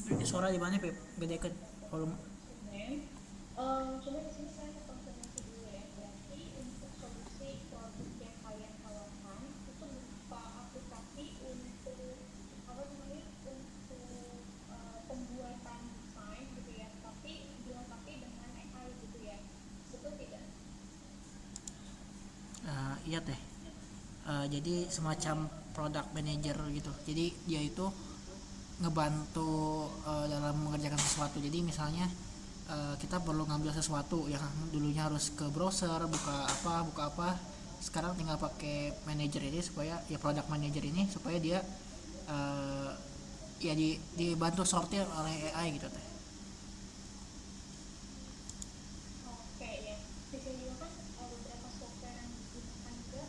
Ini suara di mana, Pep? Gedekeun volume. Coba di sini saya konfirmasi dulu ya. Berarti untuk solusi produk yang kalian tawarkan itu berupa aplikasi untuk apa namanya untuk pembuatan desain gitu ya, tapi dilengkapi dengan AI gitu ya. Betul tidak? Iya teh. Jadi semacam product manager gitu. Jadi dia itu ngebantu dalam mengerjakan sesuatu. Jadi misalnya kita perlu ngambil sesuatu yang dulunya harus ke browser, buka apa, sekarang tinggal pakai manager ini supaya ya product manager ini supaya dia eh, ya dibantu sortir oleh AI gitu teh. Oke ya. Di sini juga kan beberapa software yang digunakan juga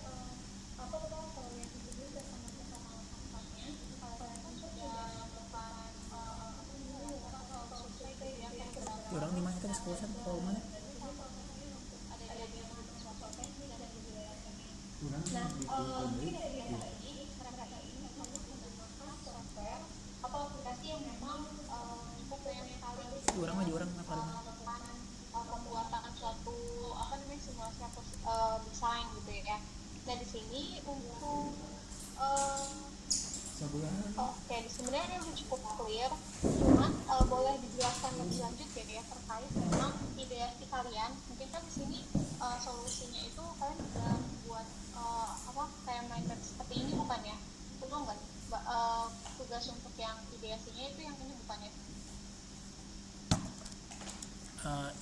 apa betul kalau yang itu juga sama sama lengkapnya. Kalian kan sudah melakukan apa namanya melakukan survei gitu ya ke Orang di mana kan beberapa 10% kalau vendor mana? dan juga salah satunya untuk ada di Microsoft Teknik dan juga ini. Nah, mungkin dari mereka ini harus menggunakan software atau aplikasi yang memang cukup banyak sekali gitu Di ya orang mah di dalam orang apa di mana? melakukan pembuatan suatu apa namanya simulasi atau desain gitu ya. Nah di sini untuk uh, oke, sebenarnya udah cukup clear. Cuman boleh dijelaskan lebih lanjut ya terkait memang ideasi kalian. Mungkin kan di sini solusinya itu kalian udah buat apa kayak mind map seperti ini bukan ya? Betul nggak? Tugas untuk yang ideasinya itu yang ini bukan ya?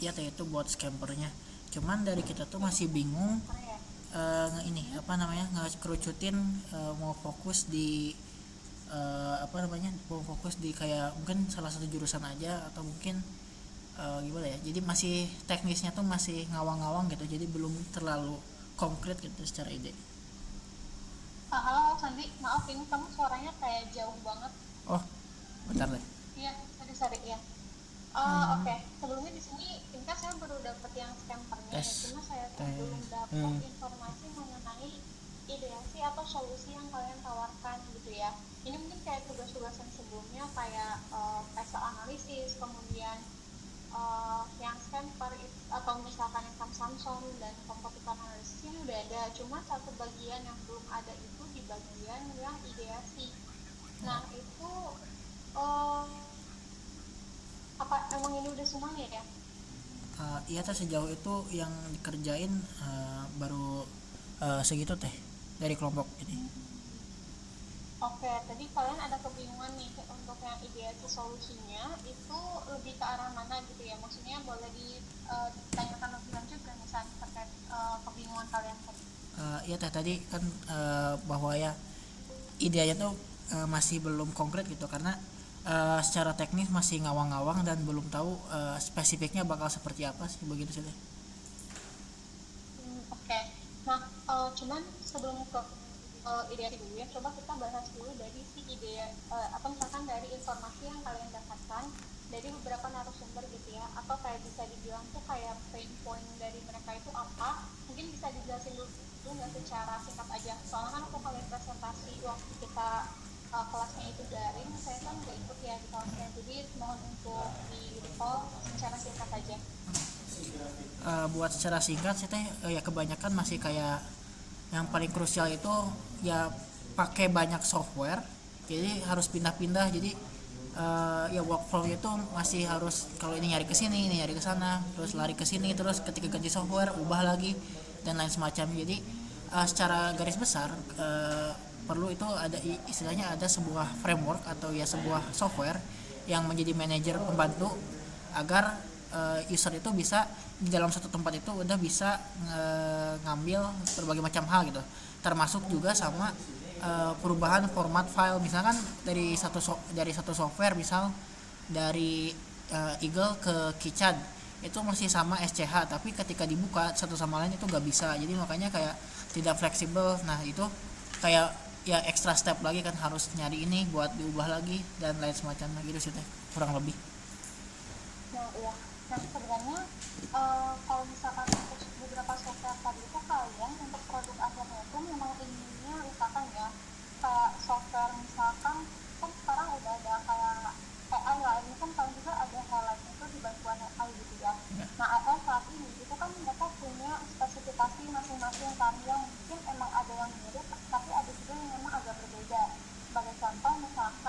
Iya teh itu buat scampernya. Cuman dari kita tuh masih bingung Karena ya. ini apa namanya ngekerucutin mau fokus di apa namanya mau fokus di kayak mungkin salah satu jurusan aja atau mungkin gimana ya, jadi masih teknisnya tuh masih ngawang-ngawang gitu, jadi belum terlalu konkret gitu secara ide. Halo Sandi, maaf ini kamu suaranya kayak jauh banget. Oh, bentar deh. Iya, sorry ya. Hmm, Oke. Sebelumnya di sini ini kan saya baru dapat yang scampernya ya, tes cuma saya tuh tes belum dapat informasi mengenai ideasi atau solusi yang kalian tawarkan gitu ya. Ini mungkin kayak tugas-tugas yang sebelumnya kayak PESA analisis, kemudian yang scamper atau misalkan yang Samsung dan kompetitor analisis ini udah ada, cuma satu bagian yang belum ada itu di bagian yang ideasi. Nah itu eh, apa emang ini udah semuanya ya? iya teh sejauh itu yang dikerjain baru segitu teh dari kelompok ini. Oke, tadi kalian ada kebingungan nih untuk yang ideasi solusinya itu lebih ke arah mana gitu ya? Maksudnya boleh ditanyakan lebih lanjut kan misalnya terkait kebingungan kalian tadi. Iya teh tadi kan bahwa ya idenya tuh masih belum konkret gitu karena secara teknis masih ngawang-ngawang dan belum tahu spesifiknya bakal seperti apa sih begitu sih teh. Oke. Nah, cuman sebelum ke ideasi dulu ya, coba kita bahas dulu dari si ide atau misalkan dari informasi yang kalian dapatkan dari beberapa narasumber gitu ya, atau kayak bisa dibilang tuh kayak pain point dari mereka itu apa? Mungkin bisa dijelasin dulu nggak secara singkat aja. Soalnya kan aku kalian presentasi waktu kita kelasnya itu daring, saya kan nggak ikut ya di kelasnya, jadi mohon untuk di recall secara singkat aja. Buat secara singkat sih teh ya kebanyakan masih kayak yang paling krusial itu ya pakai banyak software, jadi harus pindah-pindah, jadi ya workflow itu masih harus kalau ini nyari ke sini ini nyari ke sana terus lari ke sini terus ketika ganti software ubah lagi dan lain semacam. Jadi secara garis besar perlu itu ada istilahnya ada sebuah framework atau ya sebuah software yang menjadi manajer pembantu agar user itu bisa di dalam satu tempat itu udah bisa ngambil berbagai macam hal gitu, termasuk juga sama perubahan format file misalkan dari satu software, misal dari Eagle ke KiCad itu masih sama SCH tapi ketika dibuka satu sama lain itu gak bisa, jadi makanya kayak tidak fleksibel. Nah itu kayak ya extra step lagi kan, harus nyari ini buat diubah lagi dan lain semacamnya gitu sih teh kurang lebih. Nah, iya. Nah, sebenarnya kalau misalkan untuk beberapa software tadi itu kalian untuk produk akhirnya itu memang inginnya misalkan ya kayak software misalkan kan sekarang udah ada kayak AI lah ini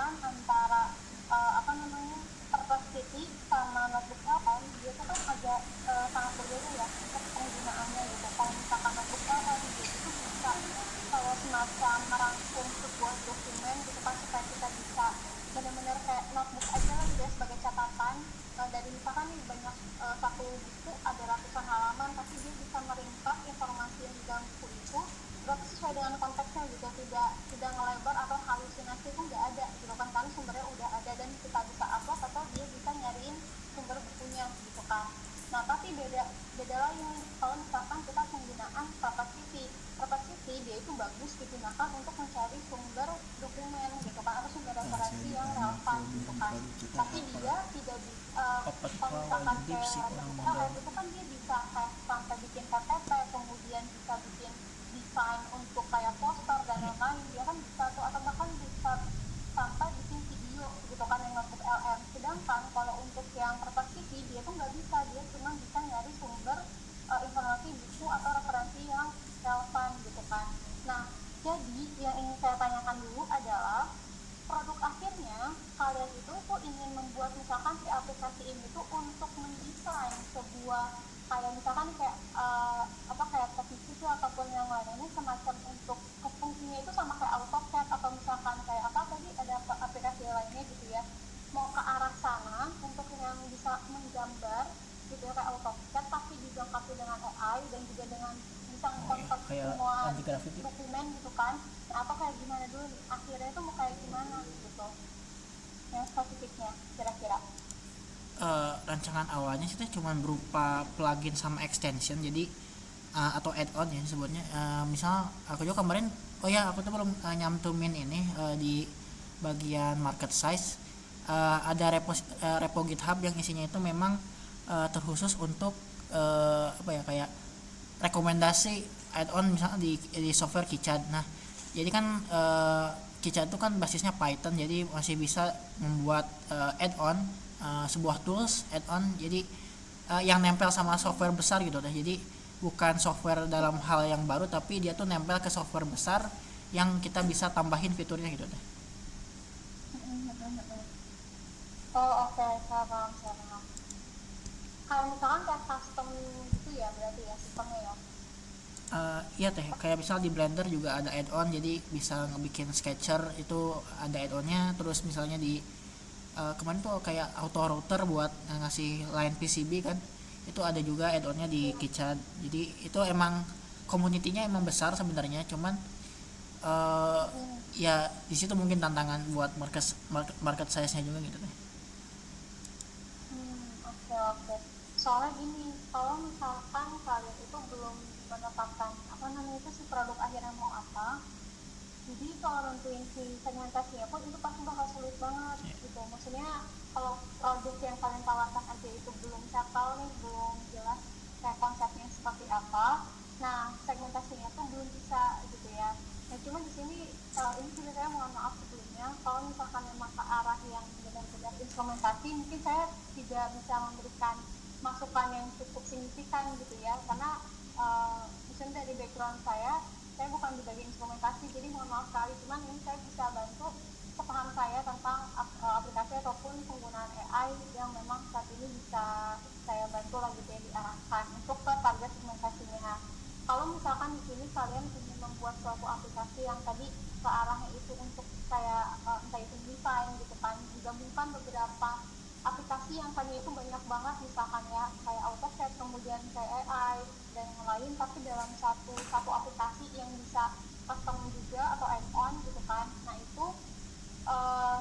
misalkan antara apa namanya Perplexity sama notebook LM dia tuh kan agak sangat berbeda ya untuk penggunaannya gitu. Kalau misalkan notebook LM dia itu bisa kayak semacam merangkum sebuah dokumen gitu kan supaya kita bisa benar-benar kayak notebook aja lah gitu ya sebagai catatan dari misalkan nih banyak satu buku ada ratusan halaman tapi dia bisa meringkas informasi yang di dalam buku itu berarti sesuai dengan konteksnya gitu tidak ngelebar atau halusinasi itu nggak ada gitu kan karena sumbernya udah ada dan kita bisa upload atau dia bisa nyariin sumber bukunya gitu kan. Nah tapi beda lagi kalau misalkan kita penggunaan Perplexity dia itu bagus digunakan untuk mencari sumber dokumen gitu kan atau sumber referensi yang relevan gitu kan. Tapi dia tidak bisa kalau misalkan kayak itu kan dia bisa kayak sampai bikin PPT kemudian bisa bikin desain untuk kayak poster dan lain-lain dia kan bisa tuh atau bahkan bisa sampai bikin video gitu kan yang notebook LM. Sedangkan kalau untuk yang Perplexity dia tuh nggak bisa, dia cuma bisa nyari sumber informasi buku atau referensi yang relevan gitu kan. Nah jadi yang ingin saya tanyakan dulu adalah produk akhirnya kalian itu tuh ingin membuat misalkan si aplikasi ini tuh untuk mendesain sebuah kayak misalkan kayak kayak teknisi itu ataupun yang lainnya semacam untuk fungsinya itu sama kayak AutoCAD atau misalkan kayak apa tadi ada aplikasi lainnya gitu ya mau ke arah sana untuk yang bisa menggambar gitu ya kayak AutoCAD tapi dilengkapi dengan AI dan juga dengan bisa mengkonvert semua dokumen gitu kan. Nah, atau kayak gimana dulu nih akhirnya itu mau kayak gimana gitu yang spesifiknya kira-kira. Rancangan awalnya sih cuma berupa plugin sama extension jadi atau add-on ya sebutnya. Misal aku juga kemarin aku tuh belum nyantumin ini di bagian market size ada repo GitHub yang isinya itu memang terkhusus untuk kayak rekomendasi add-on misalnya di software KiCad. Nah jadi kan KiCad itu kan basisnya Python jadi masih bisa membuat add-on sebuah tools add-on jadi yang nempel sama software besar gitu deh. Jadi bukan software dalam hal yang baru tapi dia tuh nempel ke software besar yang kita bisa tambahin fiturnya gitu deh. Oh oke, saya paham. Kalau misalkan kayak custom gitu ya berarti ya sistemnya ya. Iya teh kayak misal di Blender juga ada add-on jadi bisa ngebikin sketcher itu ada add-onnya. Terus misalnya di kemarin tuh kayak auto router buat ngasih line PCB kan itu ada juga add-onnya di KiCad. Jadi itu emang community-nya emang besar sebenarnya cuman ya di situ mungkin tantangan buat market size-nya juga gitu deh. Oke. Soalnya gini, kalau misalkan kalian itu belum menetapkan apa namanya itu si produk akhirnya mau apa, jadi kalau nentuin si segmentasinya pun itu pasti bakal sulit banget gitu. Maksudnya kalau produk yang kalian tawarkan aja itu belum settle nih, belum jelas kayak konsepnya seperti apa, nah segmentasinya tuh belum bisa gitu ya. Nah cuma di sini ini juga saya mohon maaf sebelumnya kalau misalkan memang ke arah yang benar-benar instrumentasi mungkin saya tidak bisa memberikan masukan yang cukup signifikan gitu ya karena misalnya dari background saya bukan di bagian instrumentasi jadi mohon maaf sekali cuman ini saya bisa bantu sepaham saya tentang aplikasi ataupun penggunaan AI yang memang saat ini bisa saya bantu lah gitu ya diarahkan untuk ke target segmentasinya. Kalau misalkan di sini kalian ingin membuat suatu aplikasi yang tadi ke arahnya itu untuk kayak entah itu desain gitu kan digabungkan beberapa aplikasi yang tadi itu banyak banget misalkan ya kayak AutoCAD kemudian kayak AI dan yang lain tapi dalam satu aplikasi yang bisa custom juga atau add-on gitu kan. Nah itu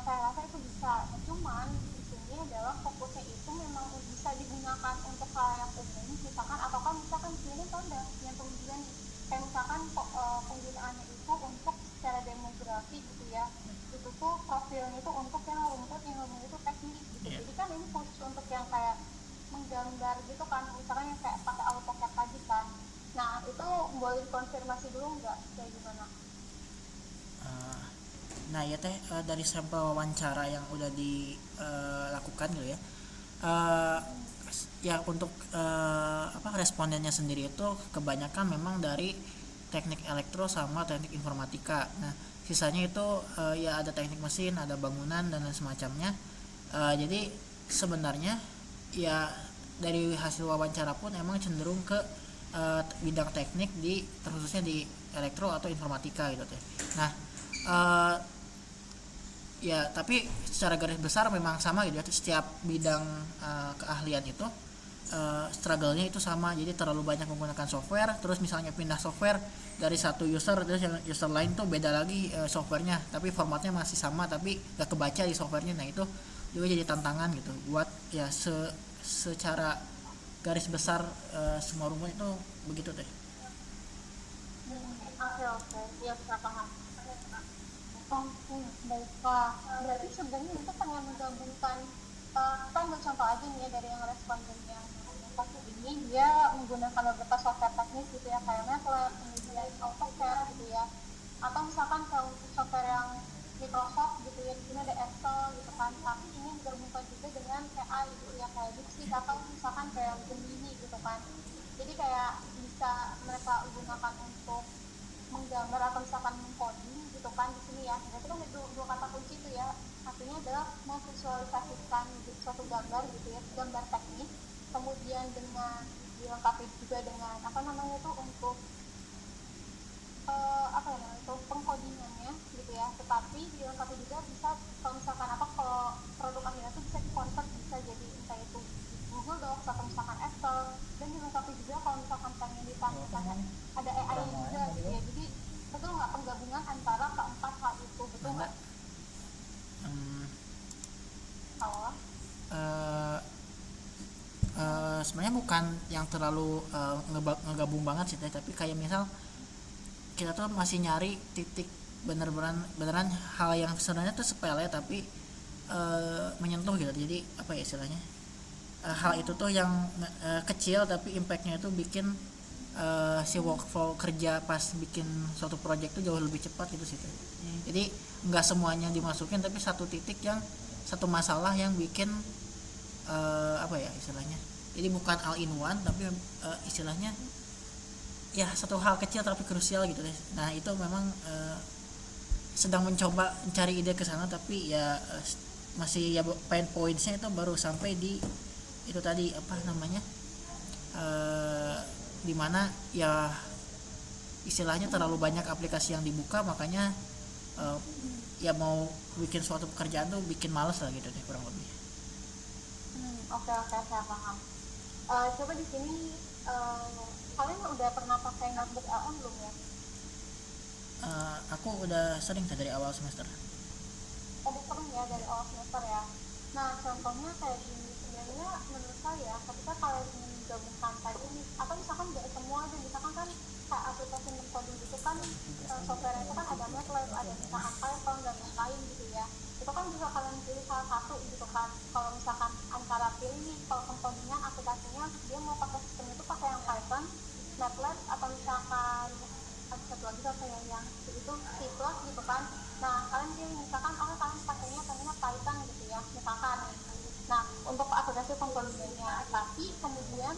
saya rasa itu bisa. Nah, cuman di sini adalah fokusnya itu memang bisa digunakan untuk hal yang umum misalkan ataukah misalkan di sini kan ada yang kemudian kayak misalkan penggunaannya itu untuk secara demografi gitu ya itu tuh profilnya itu untuk yang rumput itu teknik gitu. Jadi kan ini khusus untuk yang kayak menggambar gitu kan misalkan yang kayak pakai AutoCAD tadi kan. Nah itu boleh konfirmasi dulu nggak kayak gimana? Nah ya teh dari sampel wawancara yang udah dilakukan gitu ya ya untuk respondennya sendiri itu kebanyakan memang dari teknik elektro sama teknik informatika. Nah sisanya itu ya ada teknik mesin, ada bangunan dan lain semacamnya. Jadi sebenarnya ya dari hasil wawancara pun emang cenderung ke bidang teknik di terkhususnya di elektro atau informatika gitu teh. Nah, uh, ya tapi secara garis besar memang sama gitu ya, setiap bidang keahlian itu struggle-nya itu sama. Jadi terlalu banyak menggunakan software, terus misalnya pindah software dari satu user terus yang user lain tuh beda lagi softwarenya, tapi formatnya masih sama tapi gak kebaca di softwarenya. Nah itu juga jadi tantangan gitu buat ya secara garis besar semua rumus itu begitu deh. Oke, ya bisa paham. Baiklah. Berarti sebenarnya itu pengen menggabungkan, kita ambil contoh aja nih ya dari yang responden yang COVID ini, dia menggunakan beberapa software teknis gitu ya, kayak MATLAB, kemudian AutoCAD gitu ya, atau misalkan kalau software yang Microsoft gitu ya, di sini ada Excel gitu kan, tapi ini digabungkan juga dengan AI gitu ya, kayak DeepSeek atau misalkan kayak Gemini gitu kan. Jadi kayak bisa mereka gunakan untuk menggambar atau misalkan mengcoding gitu kan di sini ya. Berarti kan ada dua kata kunci itu ya. Artinya adalah memvisualisasikan suatu gambar gitu ya, gambar teknis, kemudian dengan dilengkapi juga dengan apa namanya itu untuk apa ya namanya itu pengkodingannya gitu ya. Tetapi dilengkapi juga bisa kalau misalkan kalau produk akhirnya itu bisa di-convert, bisa jadi entah itu Google Docs atau misalkan Excel, dan dilengkapi juga kalau misalkan pengen ditampilkan ada AI juga gitu ya. Jadi betul nggak penggabungan antara keempat hal itu, betul nggak? Sebenarnya bukan yang terlalu ngegabung banget sih, tapi kayak misal kita tuh masih nyari titik beneran hal yang sebenarnya tuh sepele tapi menyentuh gitu. Jadi apa ya istilahnya, hal itu tuh yang kecil tapi impactnya itu bikin si workflow kerja pas bikin suatu project tuh jauh lebih cepat gitu sih. Jadi nggak semuanya dimasukin, tapi satu titik yang satu masalah yang bikin apa ya istilahnya, jadi bukan all in one tapi istilahnya ya satu hal kecil tapi krusial gitu deh. Nah itu memang sedang mencoba mencari ide ke sana, tapi ya masih ya pain pointsnya itu baru sampai di itu tadi apa namanya, dimana ya istilahnya terlalu banyak aplikasi yang dibuka, makanya ya mau bikin suatu pekerjaan tuh bikin males lah gitu deh kurang lebih. Oke, saya paham. Coba di sini kalian udah pernah pakai notebook LM belum ya? Aku udah sering dari awal semester. Udah sering ya dari awal semester ya. Nah contohnya kayak gini, sebenarnya menurut saya ketika kalian ingin menggabungkan tadi ini, atau misalkan nggak semua aja, misalkan kan kayak aplikasi coding itu kan software itu kan ada MATLAB, ada misalkan Python dan lain-lain gitu ya. Itu kan bisa kalian pilih salah satu gitu kan. Kalau misalkan antara pilih nih, kalau pengkodingan aplikasinya dia mau pakai sistem itu pakai yang Python, MATLAB, atau misalkan ada satu lagi apa ya yang itu C+ gitu kan. Nah kalian pilih misalkan kalian pakainya Python gitu ya misalkan. Nah untuk aplikasi pengkodingannya, tapi kemudian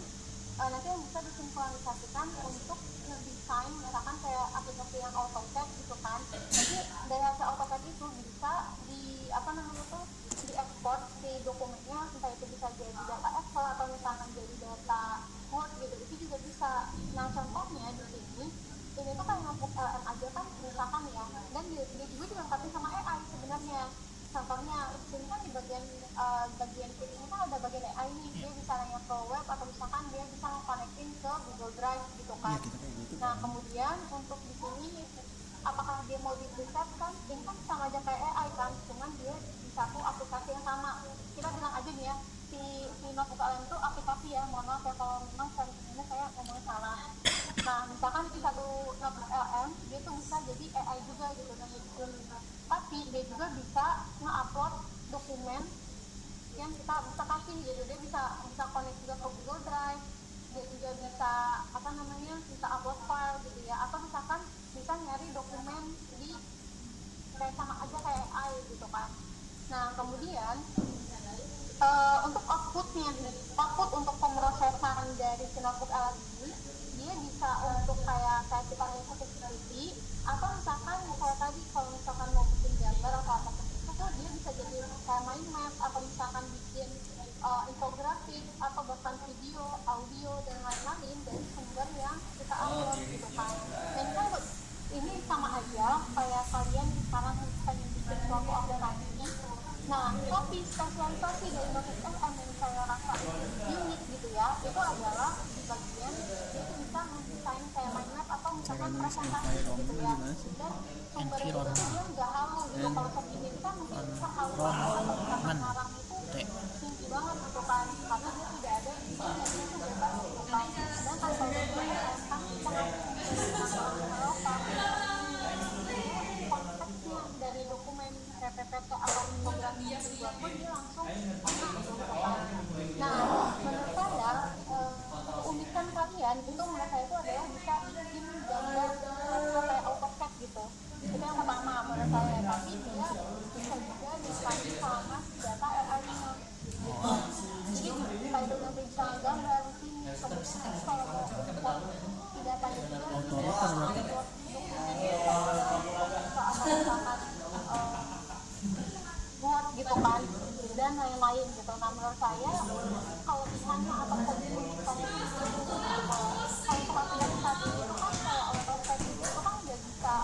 nanti yang bisa disinkronisasikan untuk ngedesain misalkan kayak aplikasi yang AutoCAD gitu kan. Jadi dari hasil AutoCAD itu bisa di apa namanya tuh diekspor si dokumennya, entah itu bisa jadi data Excel atau misalkan jadi data Word gitu, itu juga bisa. Nah contohnya di sini ini tuh kayak notebook LM aja kan misalkan ya, dan dia juga dilengkapi sama AI sebenarnya. Contohnya di sini kan di bagian kiri ini kan ada bagian AI nih, dia bisa nanya ke web atau misalkan dia bisa nge-connectin ke Google Drive gitu kan. Nah kemudian untuk di sini apakah dia mau di preset kan, ini kan sama aja kayak AI kan, cuman dia di satu aplikasi yang sama. Kita bilang aja nih ya, si notebook LM itu aplikasi ya, mohon maaf ya kalau memang ini saya ngomongnya salah. Nah misalkan di satu notebook LM dia tuh bisa jadi AI juga gitu, tapi dia juga bisa nge-upload dokumen yang kita bisa kasih gitu. Dia bisa connect juga ke Google Drive, dia juga bisa apa namanya, bisa upload file gitu ya, atau misalkan bisa nyari dokumen di kayak sama aja kayak AI gitu kan. Nah kemudian untuk outputnya, output untuk pemrosesan dari si notebook LM ini, dia bisa untuk kayak kita input security, atau misalkan kayak tadi kalau misalkan mau bikin gambar atau apa itu tuh dia bisa jadi kayak mind map atau misalkan bikin infografik atau bahkan video, audio dan lain-lain dari sumber yang kita upload gitu kan. Dan kan ini sama aja kayak kalian sekarang pengen bikin suatu aplikasi. Nah, tapi spesialisasi dari Notice.m yang saya rasa unik gitu ya, itu adalah di bagian dia itu bisa mendesain kayak mind map atau misalkan presentasi gitu ya. Dan sumbernya itu dia nggak halu gitu. Kalau segini itu kan mungkin bisa halu atau misalkan ngarang itu tinggi banget gitu kan, karena dia tidak ada isinya, dia itu bebas gitu kan. Dan kalau dia kan kita konteksnya dari dokumen PPT atau infografis yang dibuat pun dia langsung nah menurut saya keunikan kalian itu menurut saya itu adalah bisa bikin gambar kayak AutoCAD gitu, itu yang pertama menurut saya. Tapi dia bisa juga dilengkapi sama data AI-nya gitu. Jadi kita itu nanti bisa gambar di sini, kemudian kalau mau import di datanya juga buat gitu kan dan lain-lain gitu. Nah menurut saya kelebihannya atau keunikannya kalau aplikasi itu kan kayak AutoCAD itu kan nggak bisa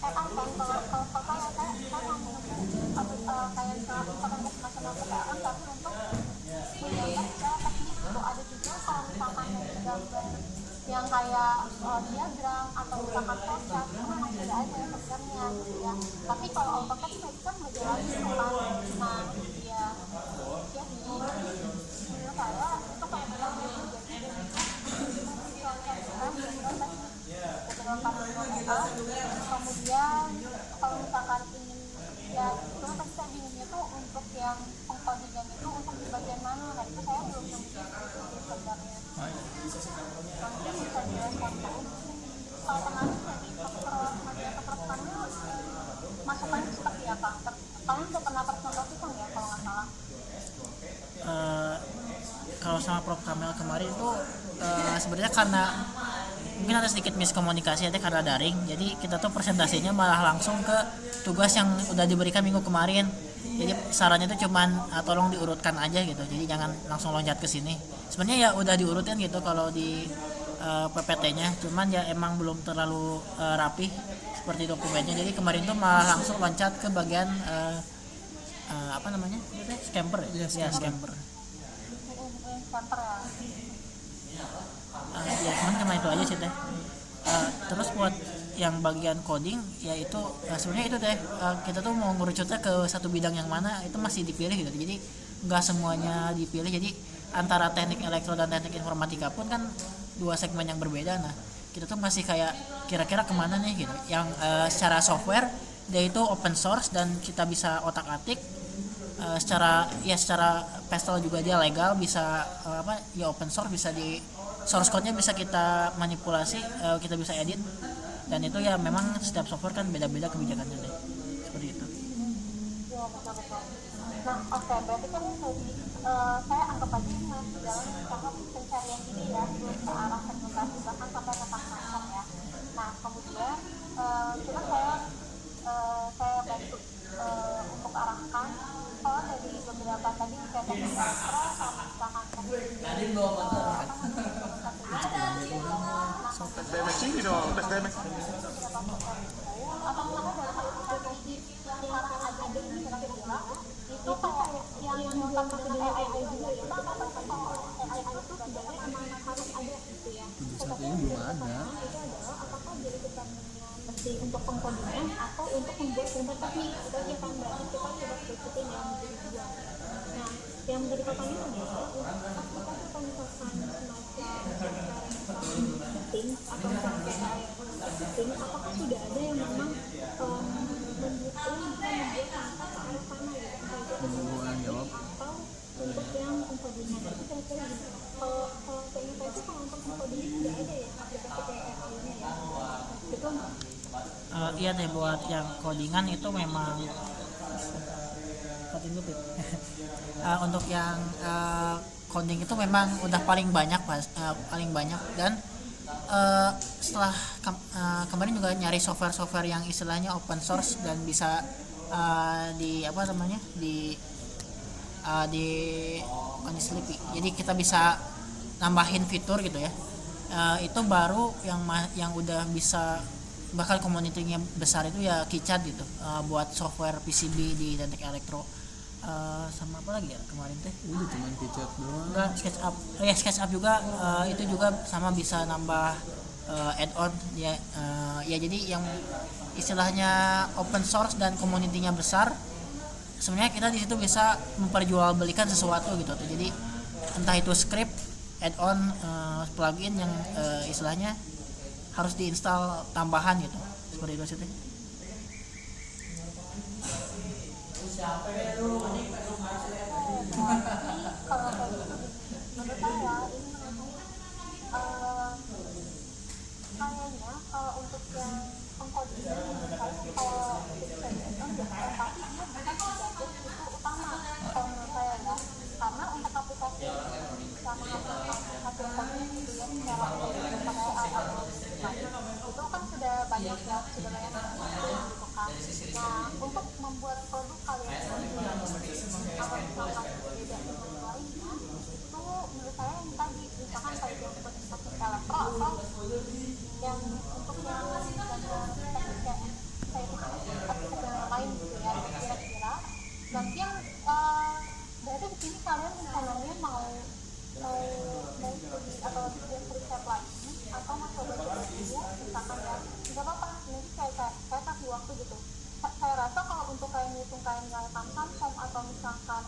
AI kan kalau saya mau menemukan kayak misalkan nasional pekerjaan tapi untuk menggambar secara teknis itu ada juga kalau misalkan gambar yang kayak diagram atau misalkan flowchart itu memang tidak ada sebenarnya gitu ya. Tapi kalau AutoCAD itu kan ngejalanin kan. Nah ya jadi menurut saya itu kayak memang jadi kemudian kalau misalkan ingin ya cuma tadi saya bingungnya tuh untuk yang pengkodingan itu untuk di bagian mana, nah itu saya belum nemu sebenarnya. Mungkin bisa dijelaskan kalau kemarin dari keperluannya masukannya seperti apa? Kalian udah pernah presentasikan ya kalau nggak salah? Kalau sama Prof Kamel kemarin itu sebenarnya karena mungkin ada sedikit miskomunikasi aja karena daring, jadi kita tuh presentasinya malah langsung ke tugas yang udah diberikan minggu kemarin. Jadi sarannya tuh cuman tolong diurutkan aja gitu, jadi jangan langsung loncat ke sini. Sebenarnya ya udah diurutin gitu kalau di PPT-nya, cuman ya emang belum terlalu rapi seperti dokumennya. Jadi kemarin tuh malah langsung loncat ke bagian apa namanya? Scamper ya? Ya, scamper. Ya cuman cuma itu aja sih teh. Terus buat yang bagian coding yaitu sebenarnya itu deh kita tuh mau ngerucutnya ke satu bidang yang mana itu masih dipilih gitu, jadi nggak semuanya dipilih. Jadi antara teknik elektro dan teknik informatika pun kan dua segmen yang berbeda. Nah kita tuh masih kayak kira-kira kemana nih gitu, yang secara software dia itu open source dan kita bisa otak-atik, secara pastel juga dia legal, bisa ya open source, bisa di source code-nya bisa kita manipulasi, kita bisa edit, dan itu ya memang setiap software kan beda-beda kebijakannya deh, seperti itu. Ya betul. Nah oke, berarti kan tadi saya anggap aja ini masih dalam tahap pencarian ini ya, belum ke arah segmentasi bahkan sampai ke tahapan ya. Nah kemudian coba saya bantu untuk arahkan kalau dari beberapa tadi kayak teknik elektro sama misalkan teknik atau misalkan dalam aplikasi yang sekarang ada di kira-kira itu kayak yang dilengkapi dengan AI juga ya. Kita nggak tahu kalau AI itu sebenarnya emang harus ada gitu ya. Tetapi yang belum ada itu adalah apakah dari departemennya mesti untuk pengkodingan atau untuk membuat gambar teknik. Itu aja kan berarti kita coba sebutin yang menjadi dua. Nah yang menjadi pertanyaan adalah apakah kita misalkan semacam setting atau misalkan kayak setting, apakah sudah ada yang memang mendukung bisa membuat langkah ke arah sana ya, atau untuk yang pengkodingan itu kira-kira gitu. Kalau saya itu kalau untuk pengkodingan tidak ada ya aplikasi kayak AI-nya ya, betul nggak? Iya deh, buat yang codingan itu memang untuk yang coding itu memang udah paling banyak dan Setelah kemarin juga nyari software yang istilahnya open source dan bisa di apa namanya di bukan di Sleepy, jadi kita bisa nambahin fitur gitu ya. Itu baru yang udah bisa bakal komunitinya besar itu ya KiCad gitu, buat software PCB di Dentec Electro. Sama apa lagi ya kemarin teh, Udah cuman kecap doang. enggak SketchUp ya, SketchUp juga itu juga sama bisa nambah add-on ya. Ya jadi yang istilahnya open source dan komunitinya besar, sebenarnya kita di situ bisa memperjualbelikan sesuatu gitu tuh. Jadi entah itu script, add-on, plugin yang istilahnya harus diinstal tambahan gitu, seperti itu sih teh. Kalau kayak gitu menurut saya ini memang kayaknya kalau untuk yang pengkodinya menurut saya kalau bisa diatur ya, tapi dia bukan sebagai itu utama kalau menurut saya ya, karena untuk aplikasi bisa menghasilkan hasil coding gitu ya secara pakai AI atau itu kan sudah banyak ya, sudah banyak gitu kan. Nah untuk membuat produk kalian sendiri kalau misalkan berbeda dengan yang lainnya itu menurut saya yang tadi misalkan kayak yang buat status elektro atau yang untuk yang teknik kayak aplikasi yang lain gitu ya kira-kira. Nanti yang berarti di sini kalian rencananya mau studi atau bikin riset lagi atau mau coba dulu misalkan ya nggak apa-apa nanti saya kasih waktu gitu. Saya rasa kalau untuk kayak ngitung kayak misalkan Samsung atau misalkan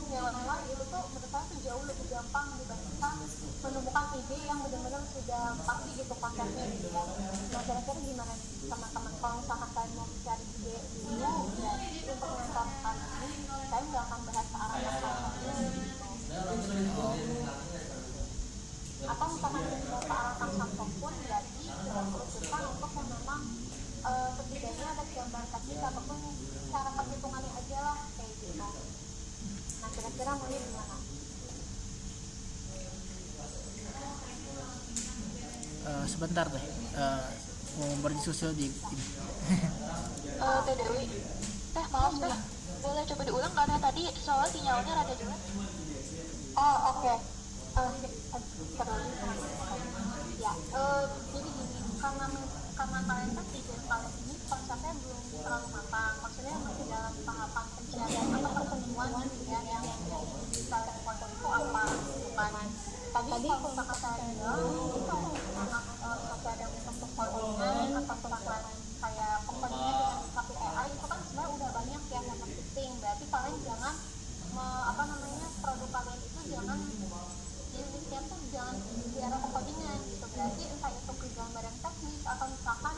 yang lain itu tuh menurut saya tuh jauh lebih gampang dibandingkan menemukan ide yang benar-benar sudah pasti gitu konsepnya gitu ya. Nah kira-kira gimana nih teman-teman kalau misalkan kalian mau mencari ide dulu, berarti untuk mentor kali ini saya nggak akan bahas ke arah yang lain gitu. Atau misalkan mau ke arah Samsung pun berarti kita merumuskan untuk yang memang setidaknya ada gambaran teknis ataupun cara perhitungannya aja lah kayak gitu. Nah kira-kira mau gimana? Sebentar teh, mau berdiskusi di ini. Teh Dewi, maaf teh, boleh coba diulang karena tadi soalnya sinyalnya rada jelek. Oh oke. Ya, jadi gini, karena kalian kan tiga kalian ini konsepnya belum terlalu matang, maksudnya masih dalam tahapan pencarian atau pertemuan gitu ya, yang kalian buat itu apa gitu kan. Tadi kalau misalkan saya bilang itu kalau misalkan masih ada untuk codingan atau misalkan kayak pengkodingan dengan pakai AI itu kan sebenarnya udah banyak yang existing. Berarti kalian jangan produk kalian itu jangan jenisnya tuh jangan di arah pengkodingan gitu. Berarti entah itu gambaran teknis atau misalkan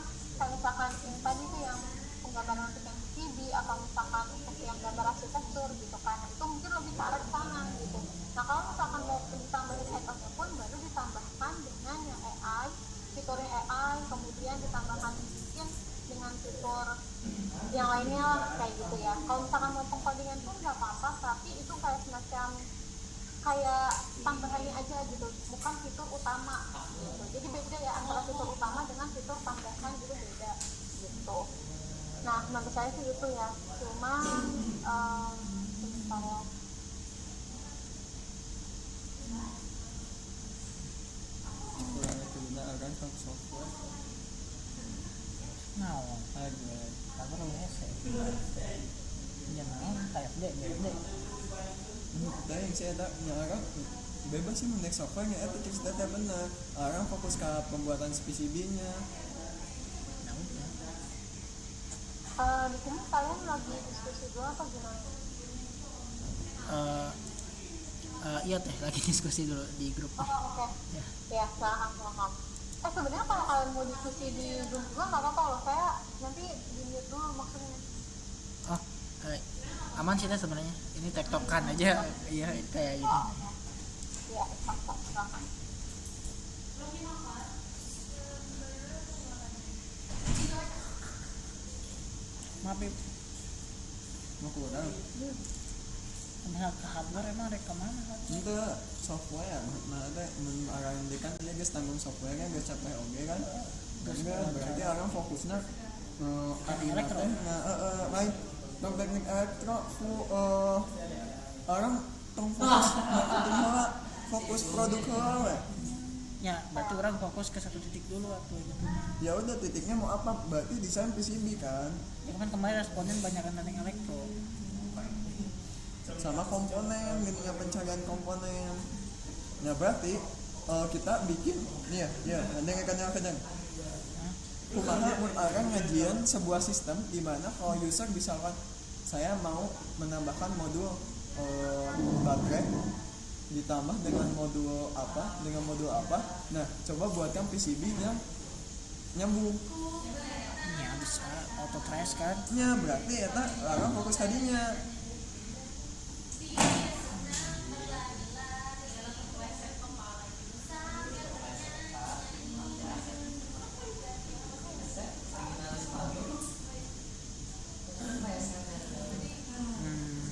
yang tadi tuh yang penggambaran untuk yang PCB atau misalkan untuk yang gambar arsitektur gitu kan, itu mungkin lebih ke arah sana gitu. Nah kalau misalkan mau ditambahin add-onnya pun baru ditambahkan dengan yang AI, fiturnya AI, kemudian ditambahkan mungkin dengan fitur yang lainnya kayak gitu ya. Kalau misalkan mau pengkodingan pun nggak apa-apa, tapi itu kayak semacam kayak tambahannya aja gitu, bukan fitur utama gitu. Jadi beda ya antara fitur utama dengan fitur tambahan gitu, beda gitu. Nah menurut saya sih gitu ya, cuma sebentar ya. Gunakan software Naon aja. kabar lu ese ya naon KFD BFD Ini kita yang saya ada nyarang bebas sih menek softwarenya itu tips data benar. Orang fokus ke pembuatan PCB-nya. nah udah. Di sini kalian lagi diskusi dulu apa gimana? Iya teh lagi diskusi dulu di grup. Oh oke. Ya. Ya paham. Sebenarnya kalau kalian mau diskusi di Zoom juga nggak apa-apa loh, saya nanti di mute dulu maksudnya. Oh, aman sih teh sebenarnya. Ini tektokan aja, iya kayak gini. Ya, paham. Maaf, Ip. Mau kurang. Misal ke hardware emang rek kemana kan? itu software nah ada mengarang kan dia geus tanggung softwarenya geus capek oge kan berarti orang fokusnya Elektro. lain tong teknik elektro orang tong fokus fokus produk heula we. Ya berarti orang fokus ke satu titik dulu atau gitu. Ya udah titiknya mau apa berarti desain PCB kan Ya kan kemarin responden banyak kan teknik elektro. sama komponen gitunya pencarian komponen nah berarti kita bikin nih ya kadang kumaha mun orang ngajian sebuah sistem di mana kalau user misalkan saya mau menambahkan modul baterai ditambah dengan modul apa nah coba buatkan PCB yang nyambung Ya bisa auto trace kan. ya berarti eta orang fokus tadinya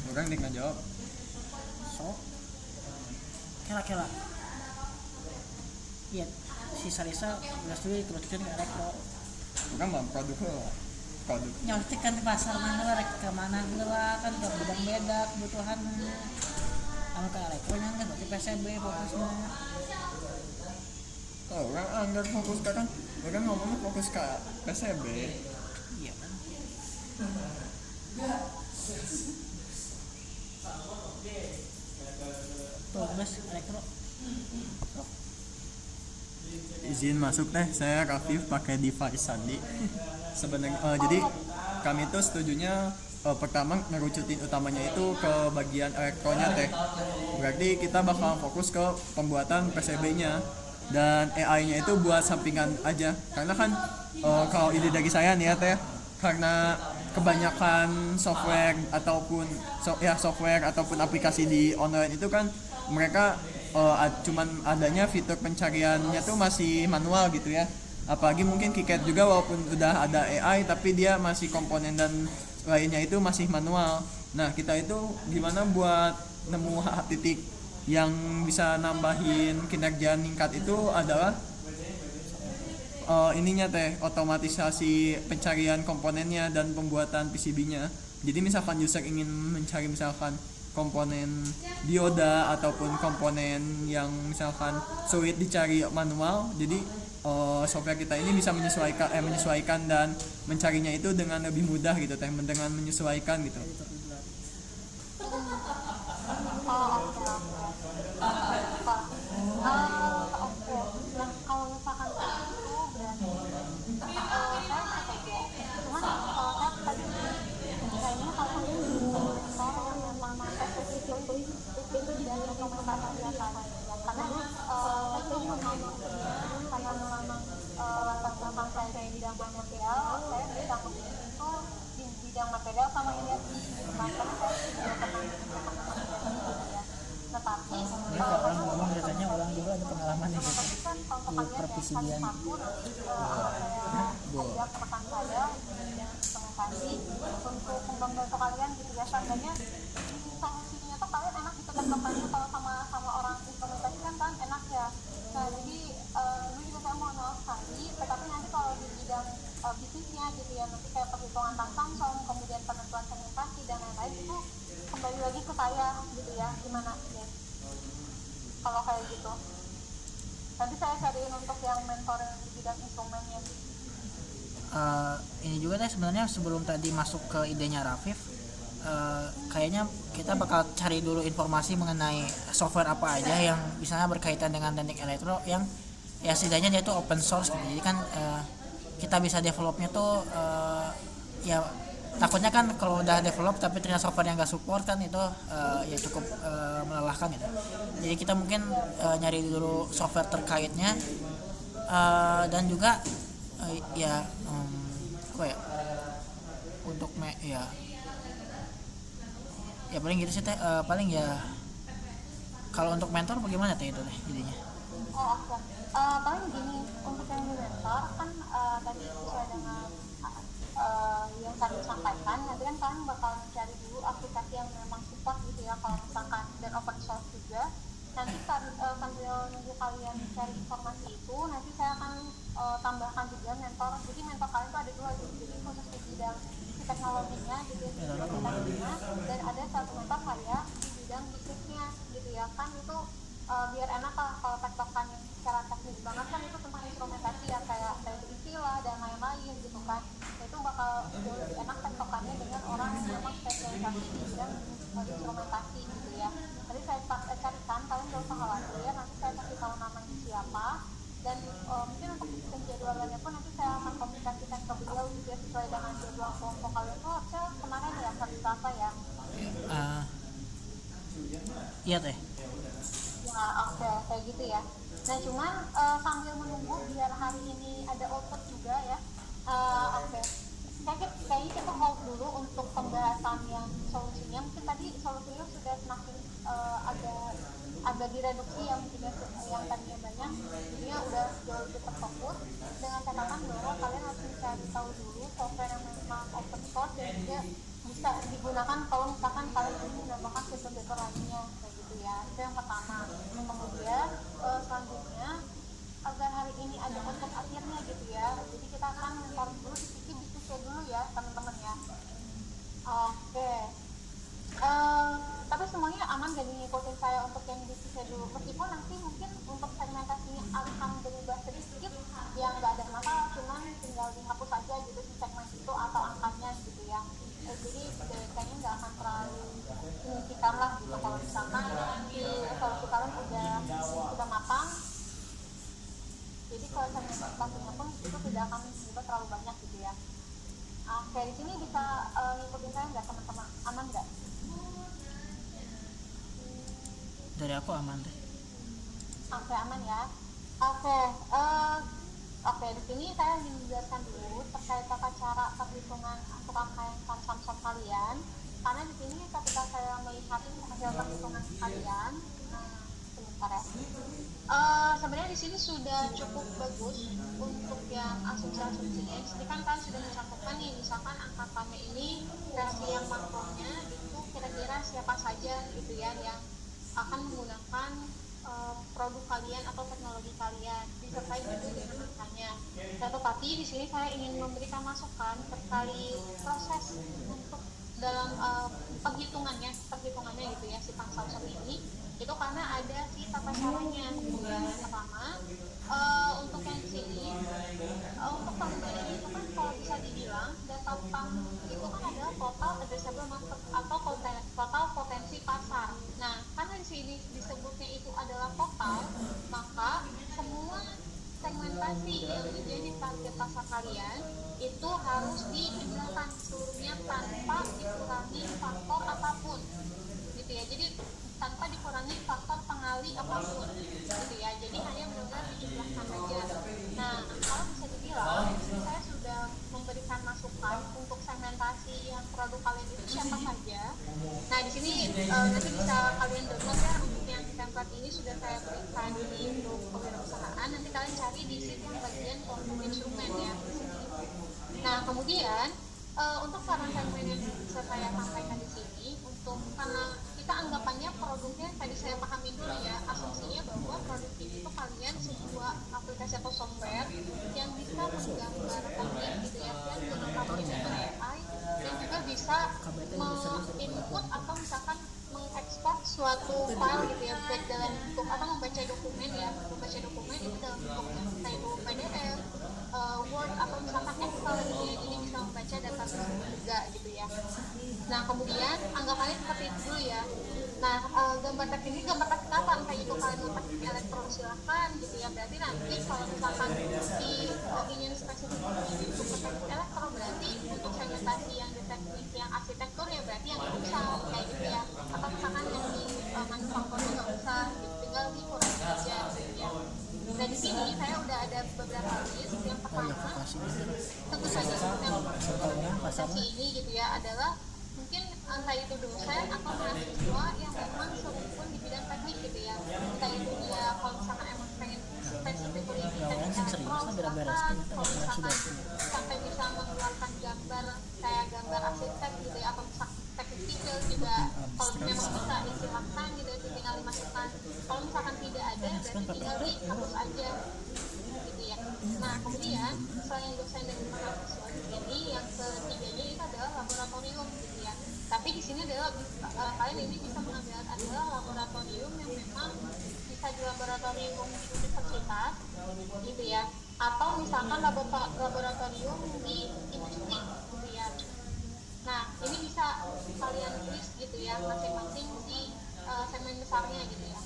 orang nih ngajawab So kira-kira iya si Sarisa belas dulu dikerucutin ke elektro orang mah produk nyaltik kan di pasar mana rek ke mana heula kan ke bidang beda kebutuhan anu ke elektronya kan berarti PCB fokusnya. orang anggar fokus kan orang ngomongnya fokus ke PCB Iya kan. Tuh mas elektro izin masuk teh saya Rafif pakai device Sandi sebenarnya jadi kami tuh setujunya pertama ngerucutin utamanya itu ke bagian elektronya teh berarti kita bakal fokus ke pembuatan PCB-nya dan AI-nya itu buat sampingan aja karena kan kalau ide dari saya nih ya teh karena kebanyakan software ataupun software ataupun aplikasi di online itu kan mereka cuman adanya fitur pencariannya tuh masih manual gitu ya apalagi mungkin KiCad juga walaupun udah ada AI tapi dia masih komponen dan lainnya itu masih manual. Nah kita itu gimana buat nemu titik yang bisa nambahin kinerja meningkat itu adalah ininya teh otomatisasi pencarian komponennya dan pembuatan PCB-nya. Jadi misalkan user ingin mencari misalkan komponen dioda ataupun komponen yang misalkan sulit dicari manual, jadi software kita ini bisa menyesuaikan dan mencarinya itu dengan lebih mudah gitu teh, dengan menyesuaikan gitu. Kalau misalkan itu berarti saya setuju. Cuman kalau saya tadi kayaknya kalau orang yang memang spesifik itu dari pemerintahan biasa karena saya setuju karena memang latar belakang saya di bidang material saya bisa itu di bidang material sama ini makanya saya juga pernah tetapi Ini kalau orang ngomong katanya orang juga ada pengalaman nih gitu. Di perpisidian. Ada rekan saya yang komunikasi untuk membantu kalian gitu ya seandainya solusinya tuh kalian enak gitu kan kampanye kalau sama orang implementasi kan enak ya. Nah jadi dulu juga saya mau nol sekali tetapi nanti kalau di bidang bisnisnya gitu ya nanti kayak perhitungan Samsung kemudian penentuan segmentasi dan lain-lain itu kembali lagi ke saya gitu ya gimana ya kalau kayak gitu nanti saya cariin untuk yang mentoring di bidang instrumennya. Ini juga deh sebenarnya sebelum tadi masuk ke idenya Rafif, kayaknya kita bakal cari dulu informasi mengenai software apa aja yang misalnya berkaitan dengan teknik elektro yang ya setidaknya dia itu open source gitu. Jadi kan kita bisa developnya tuh ya takutnya kan kalau udah develop tapi ternyata software yang nggak support kan itu ya cukup melelahkan gitu. Jadi kita mungkin nyari dulu software terkaitnya dan juga apa ya untuk ya paling gitu sih teh paling ya kalau untuk mentor bagaimana teh itu teh jadinya? Paling gini untuk yang di mentor kan tadi sesuai dengan yang kami sampaikan, nanti kan kalian bakal mencari dulu aplikasi yang memang support gitu ya, kalau misalkan dan open source juga. Nanti sambil nunggu kalian cari informasi itu, nanti saya akan tambahkan juga mentor. Jadi mentor kalian tuh ada dua, jadi khusus di bidang teknologinya gitu ya, teknologinya, dan ada satu mentor saya di bidang bisnisnya gitu ya. Kan itu biar enak lah kalau tektokan yang secara teknis banget kan itu tentang instrumentasi ya, kayak istilah dan lain-lain gitu kan. Nah, itu bakal jauh lebih enak tektokannya dengan orang yang memang spesialisasi di bidang instrumentasi gitu ya. Nanti saya carikan, kalian gak usah khawatir, nanti saya kasih tahu namanya siapa, dan mungkin untuk penjadwalannya pun nanti saya akan komunikasikan ke beliau gitu ya, sesuai dengan jadwal kelompok kalian tuh harusnya kemarin ya, hari Selasa ya. Iya teh. Ya, oke, kayak gitu ya. Nah, cuman sambil menunggu biar hari ini ada output juga ya. Oke. Kayaknya kita hold dulu untuk pembahasan yang solusinya. Mungkin tadi solusinya sudah semakin agak direduksi yang tadinya banyak, jadinya udah jauh lebih terfokus dengan catatan bahwa kalian harus mencari tahu dulu software yang memang open source dan juga bisa digunakan kalau misalkan kalian ingin menambahkan fitur-fitur lainnya kayak gitu ya. Itu yang pertama. Kemudian selanjutnya agar hari ini ada output akhirnya gitu ya, jadi kita akan mentor dulu di sisi bisnisnya dulu ya teman-teman ya. Oke. Tapi semuanya aman gak ngikutin saya untuk yang bisnisnya dulu, meskipun nanti mungkin untuk segmentasinya akan berubah sedikit yang gak ada masalah, cuman tinggal dihapus aja gitu si segmen itu atau angkanya gitu ya. Jadi kayaknya nggak akan terlalu signifikan lah gitu kalau misalkan di solusi kalian udah matang. Jadi kalau segmentasinya pun itu tidak akan juga terlalu banyak gitu ya. Oke, di sini bisa ngikutin saya nggak teman-teman? Aman nggak? Dari aku aman deh. Oke, aman ya. Oke, di sini saya ingin menjelaskan dulu terkait tata cara perhitungan untuk angka yang samsam kalian. Karena di sini ketika saya melihat hasil perhitungan kalian, sebentar ya. Sebenarnya di sini sudah cukup bagus untuk yang asumsi-asumsinya. Di sini kan kalian sudah mencatatkan nih, misalkan angka kami ini versi yang makronya itu kira-kira siapa saja gitu ya yang akan menggunakan produk kalian atau teknologi kalian, disertai juga dengan angkanya. Nah, tetapi di sini saya ingin memberikan masukan terkait proses untuk dalam perhitungannya gitu ya si Samsung ini, itu karena ada si tata caranya. Yang pertama untuk yang di sini untuk tahun ini itu kan kalau bisa dibilang data bank itu kan adalah total addressable market atau total potensi pasar. Nah, karena di sini disebutnya itu adalah total, maka semua segmentasi yang menjadi target pasar kalian itu harus digunakan seluruhnya tanpa dikurangi faktor apapun gitu ya. Jadi tanpa dikurangi faktor pengali apapun gitu ya. Jadi hanya benar-benar dijumlahkan saja. Nah, kalau bisa dibilang saya sudah memberikan masukan untuk segmentasi yang produk kalian itu siapa saja. Nah, di sini nanti bisa kalian download ya, untuk yang template ini sudah saya berikan di grup kewirausahaan. Nanti kalian cari di situ yang bagian kelompok instrumen ya di sini. Nah, kemudian untuk saran segmen yang bisa saya sampaikan di sini, untuk karena kita anggapannya produknya tadi saya pahami dulu ya, asumsinya bahwa produk ini itu kalian sebuah aplikasi atau software yang bisa menggambar objek gitu ya, dan menggunakan fitur AI, dan juga bisa menginput atau misalkan mengekspor suatu file gitu ya, baik dalam bentuk atau membaca dokumen ya, itu dalam bentuknya entah itu PDF, Word atau misalkan Excel gitu ya, jadi bisa membaca data tersebut juga gitu ya. Nah, kemudian anggapannya seperti itu dulu ya. Nah, gambar teks ini gambar teks apa? Entah itu kalian mau pakai elektron silahkan gitu ya. Berarti nanti kalau misalkan di ingin spesifik untuk teks elektron, berarti untuk segmentasi yang di teknik yang arsitektur ya berarti yang nggak usah kayak gitu ya. Atau misalkan yang di manufakturnya nggak usah, tinggal dikurangi aja gitu ya. Nah, di sini saya udah ada beberapa list. Yang pertama, tentu saja yang presentasi ini gitu ya adalah mungkin entah itu dosen atau mahasiswa yang memang serupun di bidang teknik gitu ya, entah itu dia kalau misalkan emang pengen spesifik di teknik elektron silahkan, kalau misalkan sampai bisa mengeluarkan gambar kan. Kalau misalkan tidak ada berarti tinggal dihapus aja gitu ya. Nah kemudian selain dosen dan mahasiswa di sini, yang ketiganya itu adalah laboratorium gitu ya. Tapi di sini adalah kalian ini bisa mengambil adalah laboratorium yang memang bisa di laboratorium di universitas gitu ya, atau misalkan laboratorium di industri gitu ya. Nah ini bisa kalian tulis gitu ya masing-masing di segmen besarnya gitu ya.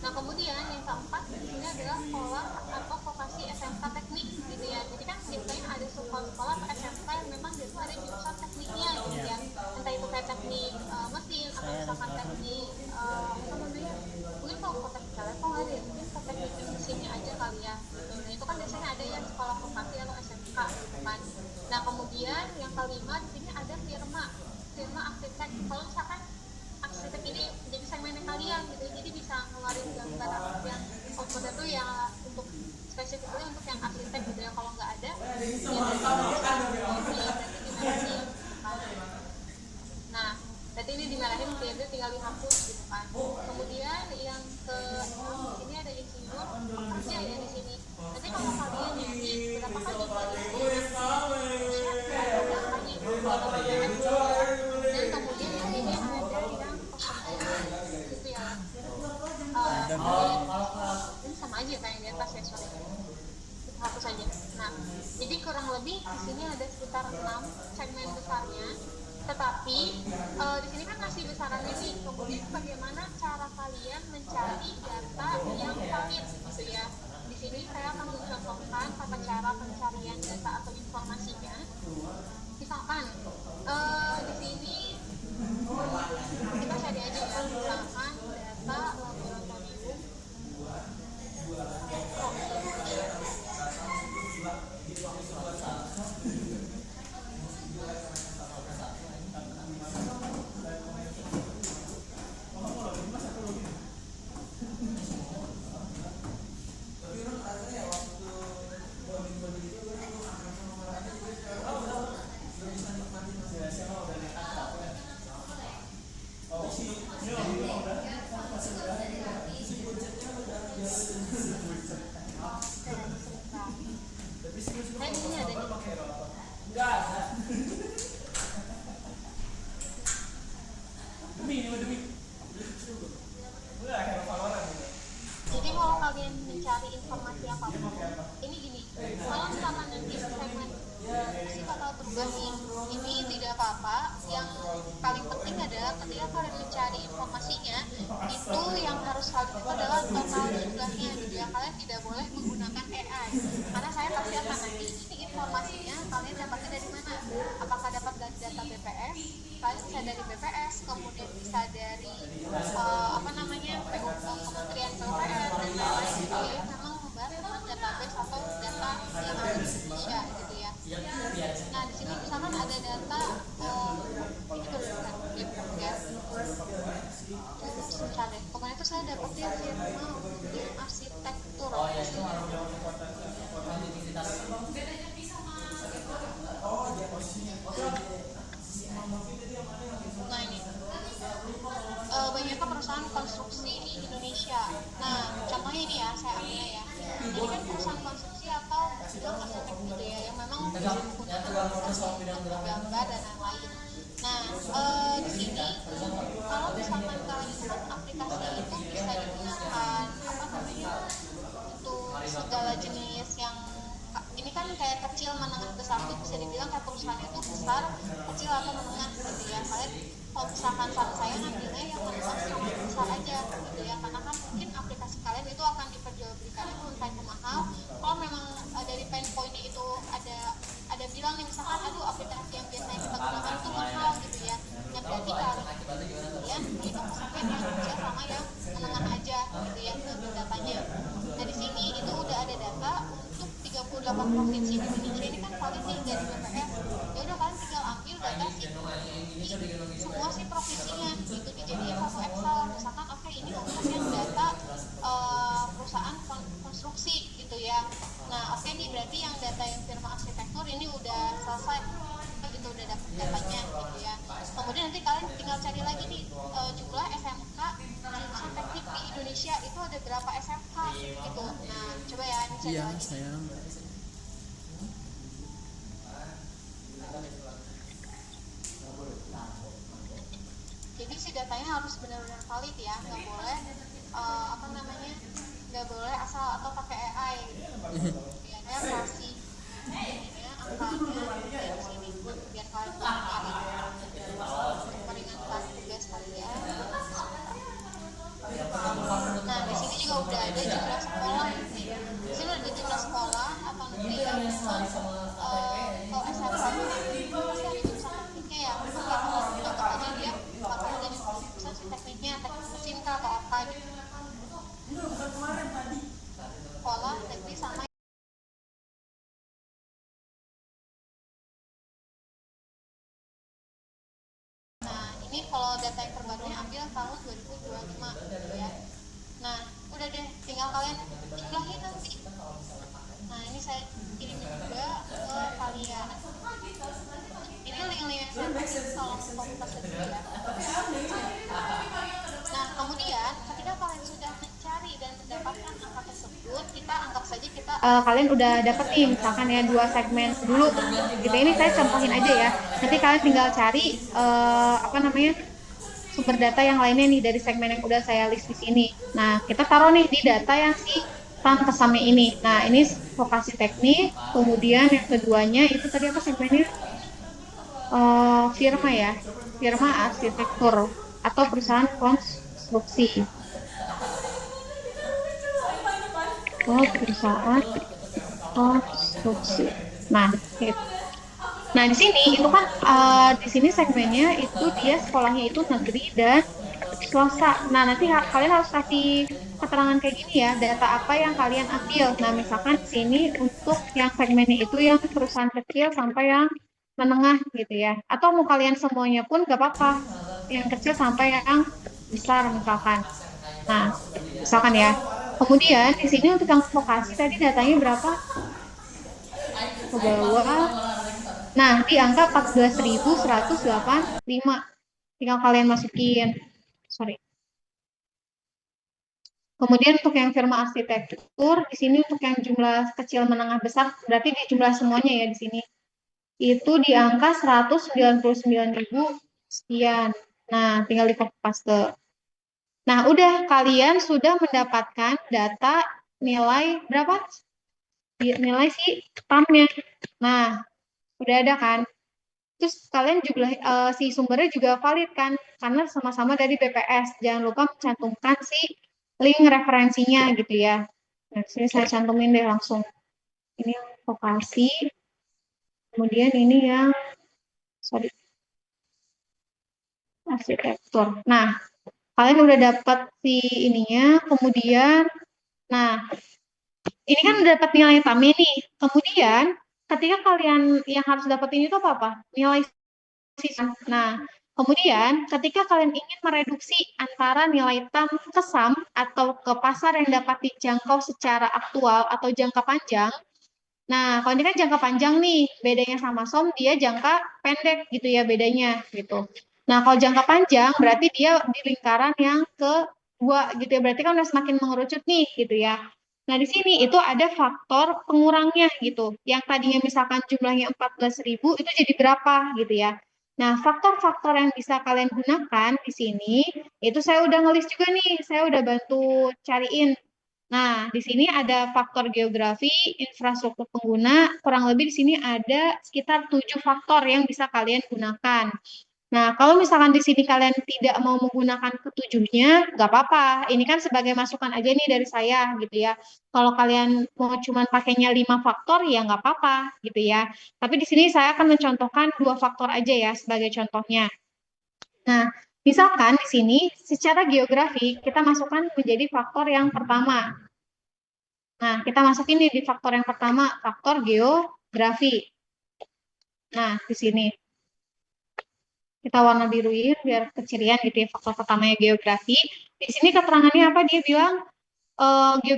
Nah kemudian yang keempat di sini adalah sekolah atau vokasi SMK teknik gitu ya. Jadi kan biasanya ada sekolah atau SMK yang memang dia tuh ada jurusan tekniknya gitu ya. Entah itu kayak teknik mesin atau misalkan teknik apa namanya, mungkin kalau teknik telepon ada ya, mungkin teknik mesinnya aja kali ya gitu. Nah itu kan biasanya ada yang sekolah vokasi atau SMK gitu kan. Nah kemudian yang kelima di sini ada firma arsitek. Kalau misalkan arsitek ini jadi segmen kalian gitu, jadi bisa ngeluarin gambar yang outputnya tuh ya untuk spesifiknya untuk yang arsitek gitu ya. Kalau nggak ada ya nah berarti ini dimarahin dia tinggal dihapus gitu kan. Kemudian yang ke di sini ada insinyur pekerja ya di sini. Nanti kalau kalian nyari berapa kali dan kemudian di sini ada yang gitu ya. Ini sama aja kayak yang di atas ya, sorry. Kita hapus aja. Nah, jadi kurang lebih di sini ada sekitar 6 segmen besarnya. Tetapi di sini kan masih besaran ini. Kemudian bagaimana cara kalian mencari data yang valid gitu ya. Di sini saya akan mencontohkan tata cara pencarian data atau informasinya. Misalkan di sini kita cari aja ya, misalkan data laboratorium Jadi kalau kalian mencari informasi apapun, ini gini, kalau misalkan nanti segmen masih bakal berubah nih, ini tidak apa-apa. Yang paling penting adalah ketika kalian mencari informasinya, itu yang harus kalian itu adalah total jumlahnya gitu ya. Kalian tidak boleh menggunakan AI, karena saya pasti akan nanti ini informasinya kalian dapatnya dari mana. Apakah dapat dari data BPS? Kalian bisa dari BPS, kemudian bisa dari apa namanya Kementerian PUPR dan lain-lain gitu ya. Memang membahas tentang database atau data yang ada di Indonesia gitu ya. Nah di sini misalkan ada data ini berdasarkan Depok ya. Sebentar deh, kemarin itu saya dapat ya firma yang arsitektur. Nah ini banyaknya perusahaan konstruksi di Indonesia. Nah contohnya ini ya, saya ambil ya. Ini kan perusahaan konstruksi atau bidang arsitek gitu ya, yang memang menggunakan gambar dan lain-lain. Nah di sini kalau misalkan kalian aplikasi itu bisa digunakan apa namanya untuk segala jenis yang ini kan kayak kecil, menengah, besar itu bisa dibilang kayak perusahaan itu besar, kecil atau menengah gitu ya. Kalian kalau misalkan saran saya ngambilnya yang menengah sama besar aja gitu ya, karena kan mungkin aplikasi kalian itu akan diperjualbelikan itu entah itu mahal. Kalau memang dari pain pointnya itu ada bilang nih misalkan aduh aplikasi yang biasanya kita gunakan itu mahal gitu ya, ya berarti kalian itu pesannya yang kecil sama yang menengah aja gitu ya untuk datanya. Nah di sini itu udah ada data untuk 38 provinsi di Indonesia. Ini kan valid nih dari BPS, ya udah kalian tinggal ambil data semua sih provinsinya gitu dijadiin satu Excel. Misalkan oke, ini untuk yang data perusahaan konstruksi gitu ya. Nah oke nih berarti yang data yang firma arsitektur ini udah selesai gitu, udah dapet datanya gitu ya. Kemudian nanti kalian tinggal cari lagi nih jumlah SMK jurusan teknik di Indonesia gitu. Nah, coba ya, ini saya Iya, lagi. sayang. Jadi si datanya harus benar-benar valid ya, nggak boleh apa namanya, nggak boleh asal atau pakai AI gitu. Biarnya versi ininya angkanya dari sini biar kalian meringankan tugas kalian. Nah, di sini juga udah ada jumlah sekolah nih. Di sini udah ada jumlah sekolah apa nanti ya, kalau SMK itu pasti ada jurusan tekniknya ya. Mungkin anggap aja dia bakal jadi jurusan si tekniknya, teknik mesin kah atau apa gitu. Sekolah teknik sama. Nah, ini kalau data yang terbarunya ambil tahun 2025 gitu ya. Nah, udah deh, tinggal kalian jumlahin nanti. Nah, ini saya kirimin juga ke kalian. Ini link-link yang saya kasih kalau komunitas tadi ya. Nah, kemudian ketika kalian sudah mencari dan mendapatkan angka tersebut, kita anggap saja kita kalian udah dapetin misalkan ya 2 segmen dulu gitu. Ini saya contohin aja ya. Nanti kalian tinggal cari apa namanya, sumber data yang lainnya nih dari segmen yang udah saya list di sini. Nah, kita taruh nih di data yang si tam kesamnya ini. Nah, ini vokasi teknik, kemudian yang keduanya itu tadi apa segmennya? Firma ya, firma arsitektur atau perusahaan konstruksi. Oh, perusahaan konstruksi. Nah, gitu. Nah, di sini itu kan di sini segmennya itu dia sekolahnya itu negeri dan swasta. Nah, nanti kalian harus kasih keterangan kayak gini ya, data apa yang kalian ambil. Nah, misalkan di sini untuk yang segmennya itu yang perusahaan kecil sampai yang menengah gitu ya. Atau mau kalian semuanya pun gak apa-apa. Yang kecil sampai yang besar misalkan. Nah, misalkan ya. Kemudian di sini untuk yang vokasi tadi datanya berapa? Ke bawah. Nah, di angka 14.185. Tinggal kalian masukin. Sorry. Kemudian untuk yang firma arsitektur, di sini untuk yang jumlah kecil menengah besar, berarti di jumlah semuanya ya di sini. Itu di angka 199.000 sekian. Nah, tinggal di copy paste. Nah, udah kalian sudah mendapatkan data nilai berapa? Nilai si tamnya. Nah, udah ada kan? Terus kalian juga si sumbernya juga valid kan? Karena sama-sama dari BPS. Jangan lupa mencantumkan si link referensinya gitu ya. Nah, sini saya cantumin deh langsung. Ini yang vokasi. Kemudian ini yang sorry, arsitektur. Nah, kalian udah dapat si ininya. Kemudian, nah, ini kan udah dapat nilai tamnya nih. Kemudian, ketika kalian yang harus dapetin itu apa? Nilai sisa. Nah, kemudian ketika kalian ingin mereduksi antara nilai tam ke SAM atau ke pasar yang dapat dijangkau secara aktual atau jangka panjang, nah kalau ini kan jangka panjang nih, bedanya sama SOM dia jangka pendek gitu ya bedanya gitu. Nah, kalau jangka panjang berarti dia di lingkaran yang kedua gitu ya, berarti kan udah semakin mengerucut nih gitu ya. Nah, di sini itu ada faktor pengurangnya gitu. Yang tadinya misalkan jumlahnya 14.000 itu jadi berapa gitu ya. Nah, faktor-faktor yang bisa kalian gunakan di sini itu saya udah ngelis juga nih, saya udah bantu cariin. Nah, di sini ada faktor geografi, infrastruktur pengguna, kurang lebih di sini ada sekitar 7 faktor yang bisa kalian gunakan. Nah, kalau misalkan di sini kalian tidak mau menggunakan ketujuhnya, nggak apa-apa. Ini kan sebagai masukan aja nih dari saya, gitu ya. Kalau kalian mau cuman pakainya 5 faktor, ya nggak apa-apa, gitu ya. Tapi di sini saya akan mencontohkan 2 faktor aja ya, sebagai contohnya. Nah, misalkan di sini secara geografi, kita masukkan menjadi faktor yang pertama. Nah, kita masukin nih di faktor yang pertama, faktor geografi. Nah, di sini. Kita warna biruin biar kecirian gitu ya, faktor pertamanya geografi. Di sini keterangannya apa? Dia bilang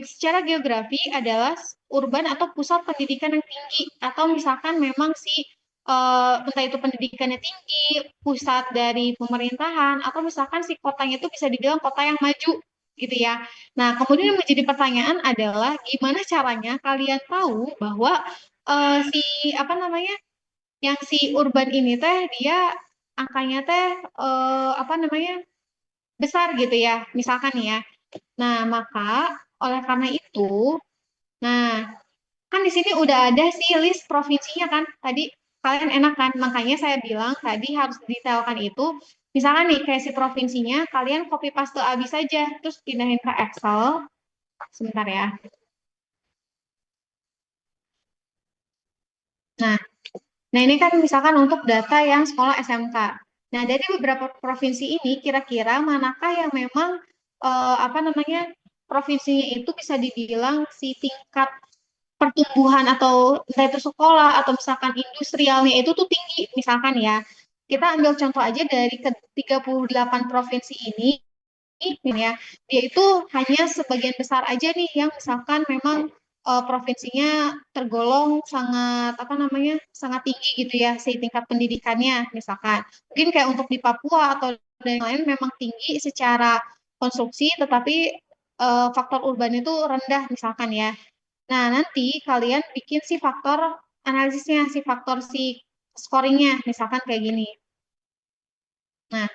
secara geografi adalah urban atau pusat pendidikan yang tinggi. Atau misalkan memang si entah itu pendidikannya tinggi, pusat dari pemerintahan, atau misalkan si kotanya itu bisa dibilang kota yang maju. gitu ya. Nah, kemudian yang menjadi pertanyaan adalah gimana caranya kalian tahu bahwa si apa namanya yang si urban ini teh dia angkanya teh apa namanya besar gitu ya, misalkan nih ya. Nah, maka oleh karena itu, nah kan di sini udah ada sih list provinsinya kan. Tadi kalian enak kan, makanya saya bilang tadi harus detailkan itu. Misalkan nih kayak si provinsinya, kalian copy paste abis saja, terus pindahin ke Excel. Sebentar ya. Nah, nah ini kan misalkan untuk data yang sekolah SMK. Nah, dari beberapa provinsi ini kira-kira manakah yang memang apa namanya provinsinya itu bisa dibilang si tingkat pertumbuhan atau entah itu sekolah atau misalkan industrialnya itu tuh tinggi misalkan ya. Kita ambil contoh aja dari ke 38 provinsi ini ya, dia itu hanya sebagian besar aja nih yang misalkan memang provinsinya tergolong sangat apa namanya sangat tinggi gitu ya si tingkat pendidikannya misalkan. Mungkin kayak untuk di Papua atau dan lain memang tinggi secara konstruksi tetapi faktor urban itu rendah misalkan ya. Nah, nanti kalian bikin si faktor analisisnya, si faktor si scoringnya, misalkan kayak gini. Nah,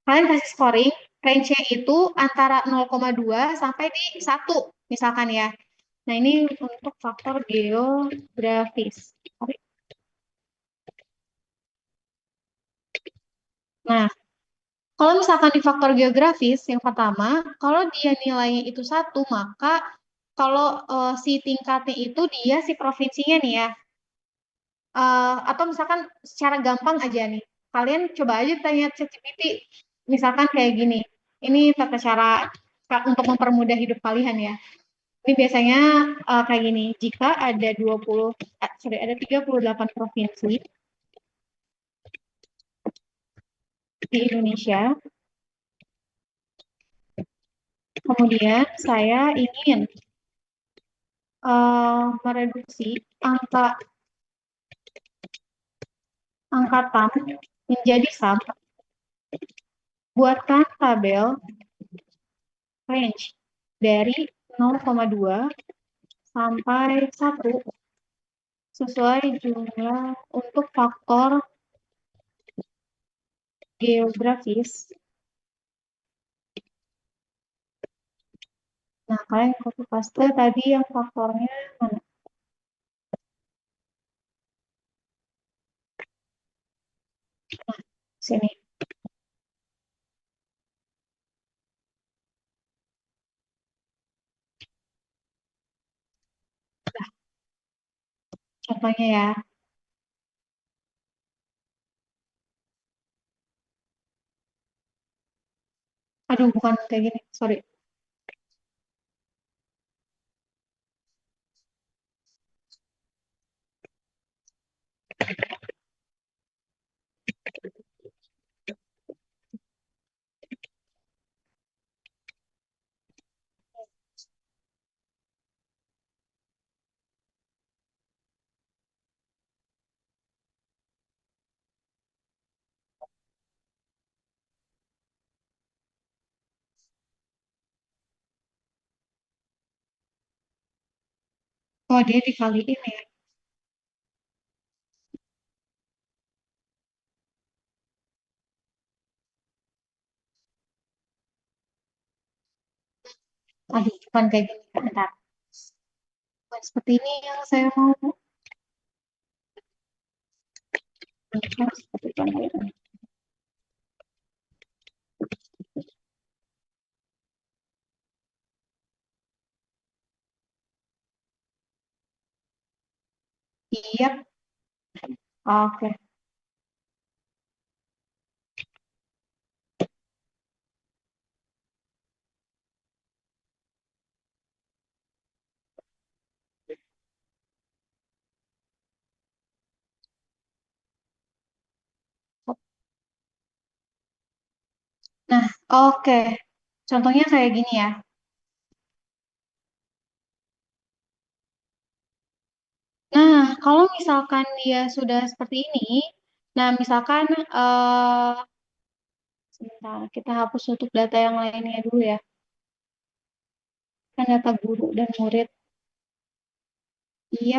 kalian kasih scoring, range-nya itu antara 0,2 sampai di 1, misalkan ya. Nah, ini untuk faktor geografis. Nah, kalau misalkan di faktor geografis, yang pertama, kalau dia nilainya itu 1, maka kalau si tingkatnya itu dia si provinsinya nih ya, atau misalkan secara gampang aja nih, kalian coba aja tanya ChatGPT, misalkan kayak gini, ini tata cara untuk mempermudah hidup kalian ya. Ini biasanya kayak gini, jika ada 20, sorry, ada 38 provinsi di Indonesia, kemudian saya ingin mereduksi angka angkatan menjadi sama, buatkan tabel range dari 0,2 sampai 1 sesuai jumlah untuk faktor geografis. Nah, kalian copy paste tadi yang faktornya mana? Nah, sini. Contohnya ya. Aduh, bukan kayak gini. Sorry. Oh, dia dikaliin ya. Aduh, bukan kayak gini. Bentar. Bukan seperti ini yang saya mau. Bukan seperti ini. Iya. Oke. Nah, oke. Contohnya kayak gini ya. Nah, kalau misalkan dia sudah seperti ini, nah misalkan sebentar, kita hapus untuk data yang lainnya dulu ya. Kan data guru dan murid. Iya.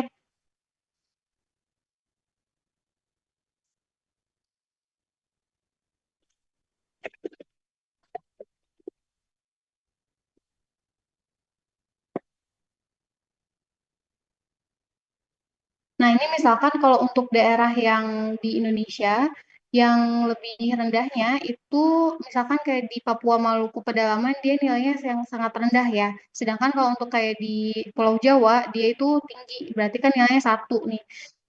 Nah, ini misalkan kalau untuk daerah yang di Indonesia, yang lebih rendahnya itu misalkan kayak di Papua Maluku pedalaman dia nilainya yang sangat rendah ya. Sedangkan kalau untuk kayak di Pulau Jawa dia itu tinggi, berarti kan nilainya satu nih.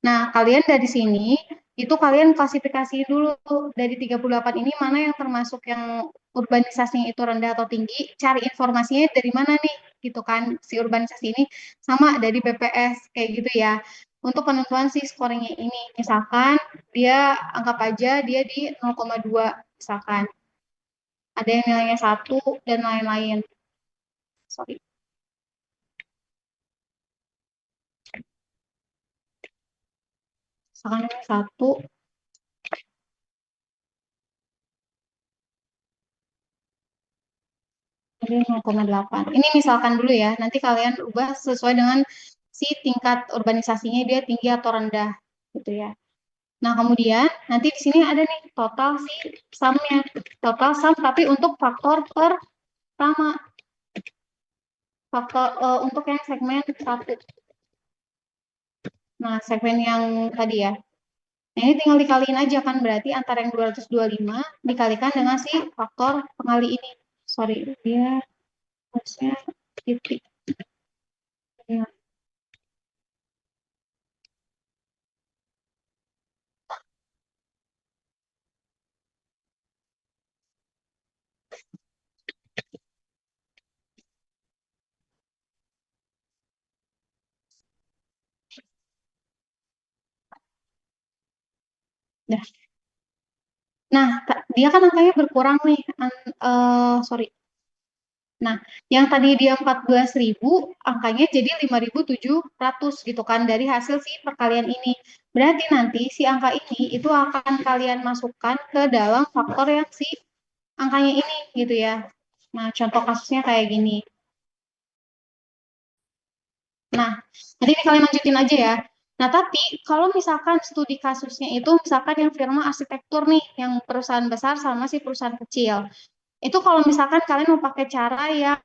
Nah, kalian dari sini itu kalian klasifikasi dulu dari 38 ini mana yang termasuk yang urbanisasinya itu rendah atau tinggi, cari informasinya dari mana nih gitu kan si urbanisasi ini sama dari BPS kayak gitu ya untuk penentuan si scoringnya ini. Misalkan dia anggap aja dia di 0,2 misalkan. Ada yang nilainya 1 dan lain-lain. Sorry. Misalkan ini 1, ada 0,8. Ini misalkan dulu ya, nanti kalian ubah sesuai dengan si tingkat urbanisasinya dia tinggi atau rendah gitu ya. Nah, kemudian nanti di sini ada nih total si sumnya. Total sum tapi untuk faktor pertama. Faktor untuk yang segmen 1. Nah, segmen yang tadi ya. Nah, ini tinggal dikaliin aja kan berarti antara yang 225 dikalikan dengan si faktor pengali ini. Sorry, dia harusnya titik. Ya. Dah. Nah, dia kan angkanya berkurang nih. Sorry. Nah, yang tadi dia 14.000, angkanya jadi 5.700 gitu kan dari hasil si perkalian ini. Berarti nanti si angka ini itu akan kalian masukkan ke dalam faktor yang si angkanya ini gitu ya. Nah, contoh kasusnya kayak gini. Nah, nanti ini kalian lanjutin aja ya. Nah, tapi kalau misalkan studi kasusnya itu misalkan yang firma arsitektur nih, yang perusahaan besar sama si perusahaan kecil. Itu kalau misalkan kalian mau pakai cara yang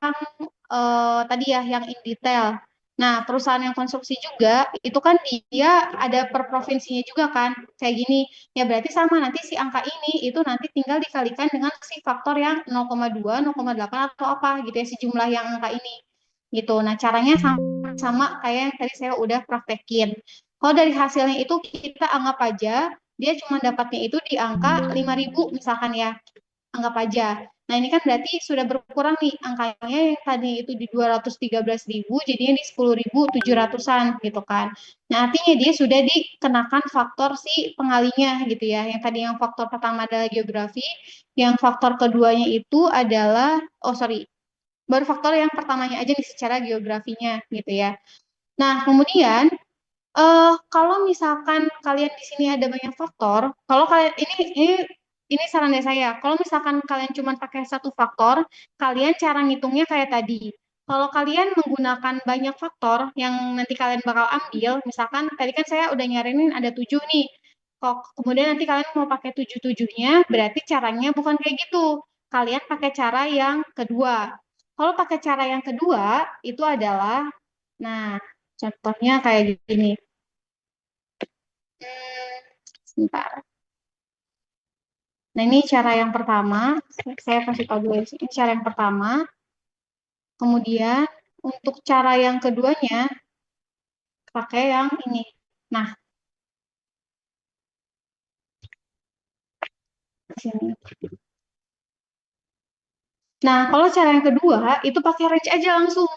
tadi ya, yang in detail. Nah, perusahaan yang konstruksi juga, itu kan dia ada per provinsinya juga kan, kayak gini. Ya berarti sama nanti si angka ini, itu nanti tinggal dikalikan dengan si faktor yang 0,2, 0,8 atau apa gitu ya, si jumlah yang angka ini. Gitu. Nah, caranya sama kayak yang tadi saya udah praktekin. Kalau dari hasilnya itu kita anggap aja, dia cuma dapatnya itu di angka 5.000 misalkan ya anggap aja. Nah, ini kan berarti sudah berkurang nih angkanya yang tadi itu di 213.000 jadinya di 10.700-an gitu kan. Nah, artinya dia sudah dikenakan faktor si pengalinya gitu ya. Yang tadi yang faktor pertama adalah geografi, yang faktor keduanya itu adalah baru faktor yang pertamanya aja nih secara geografinya gitu ya. Nah, kemudian kalau misalkan kalian di sini ada banyak faktor, kalau kalian ini saran dari saya, kalau misalkan kalian cuma pakai satu faktor, kalian cara ngitungnya kayak tadi. Kalau kalian menggunakan banyak faktor yang nanti kalian bakal ambil, misalkan tadi kan saya udah nyarinin ada 7 nih. Kok kemudian nanti kalian mau pakai 7-7-nya, berarti caranya bukan kayak gitu. Kalian pakai cara yang kedua. Kalau pakai cara yang kedua, itu adalah, nah, contohnya kayak gini. Sebentar. Nah, ini cara yang pertama. Saya kasih tahu dulu ya. Ini cara yang pertama. Kemudian, untuk cara yang keduanya, pakai yang ini. Nah, di sini. Nah, kalau cara yang kedua, itu pakai range aja langsung.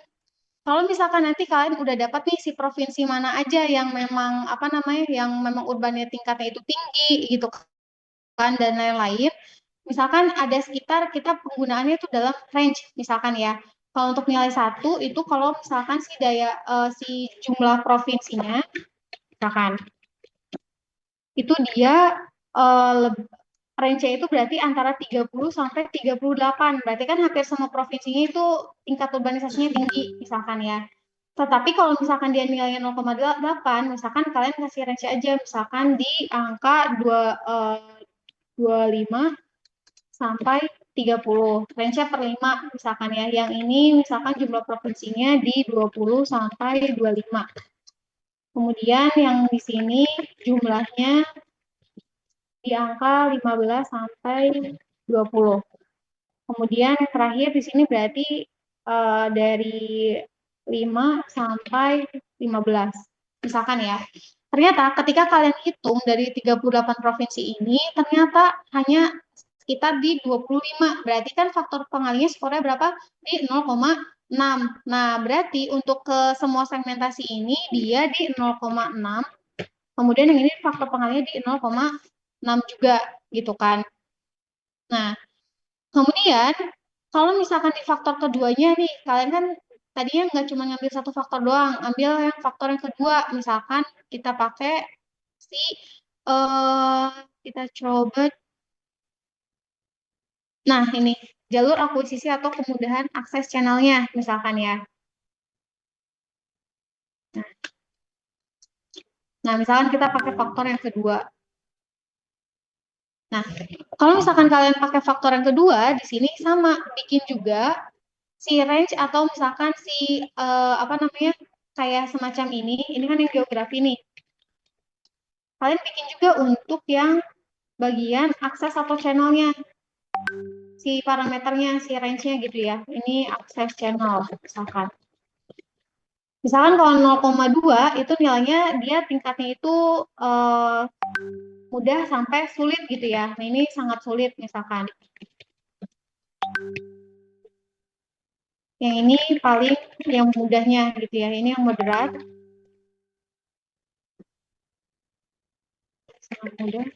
Kalau misalkan nanti kalian udah dapat nih si provinsi mana aja yang memang, apa namanya, yang memang urbannya tingkatnya itu tinggi, gitu kan, dan lain-lain. Misalkan ada sekitar kita penggunaannya itu dalam range, misalkan ya. Kalau untuk nilai 1 itu kalau misalkan si jumlah provinsinya misalkan itu dia range itu berarti antara 30 sampai 38. Berarti kan hampir semua provinsinya itu tingkat urbanisasinya tinggi, misalkan ya. Tetapi kalau misalkan dia nilainya 0,8, misalkan kalian kasih range aja, misalkan di angka 25 sampai 30. Range-nya per 5 misalkan ya. Yang ini misalkan jumlah provinsinya di 20 sampai 25. Kemudian yang di sini jumlahnya di angka 15 sampai 20. Kemudian yang terakhir di sini berarti dari 5 sampai 15. Misalkan ya. Ternyata ketika kalian hitung dari 38 provinsi ini, ternyata hanya sekitar di 25. Berarti kan faktor pengalinya skornya berapa? Di 0,6. Nah, berarti untuk ke semua segmentasi ini dia di 0,6. Kemudian yang ini faktor pengalinya di 0,6 juga gitu kan. Nah, kemudian kalau misalkan di faktor keduanya nih, kalian kan tadinya nggak cuma ngambil satu faktor doang, ambil yang faktor yang kedua. Misalkan kita pakai si kita coba. Nah, ini jalur akuisisi atau kemudahan akses channelnya misalkan ya. Nah, misalkan kita pakai faktor yang kedua. Nah, kalau misalkan kalian pakai faktor yang kedua, di sini sama, bikin juga si range atau misalkan si apa namanya, kayak semacam ini kan yang geografi nih. Kalian bikin juga untuk yang bagian akses atau channelnya, si parameternya, si range-nya gitu ya. Ini akses channel, misalkan. Misalkan kalau 0,2 itu nilainya dia tingkatnya itu mudah sampai sulit gitu ya. Nah, ini sangat sulit misalkan. Yang ini paling yang mudahnya gitu ya. Ini yang moderat. Sangat mudah.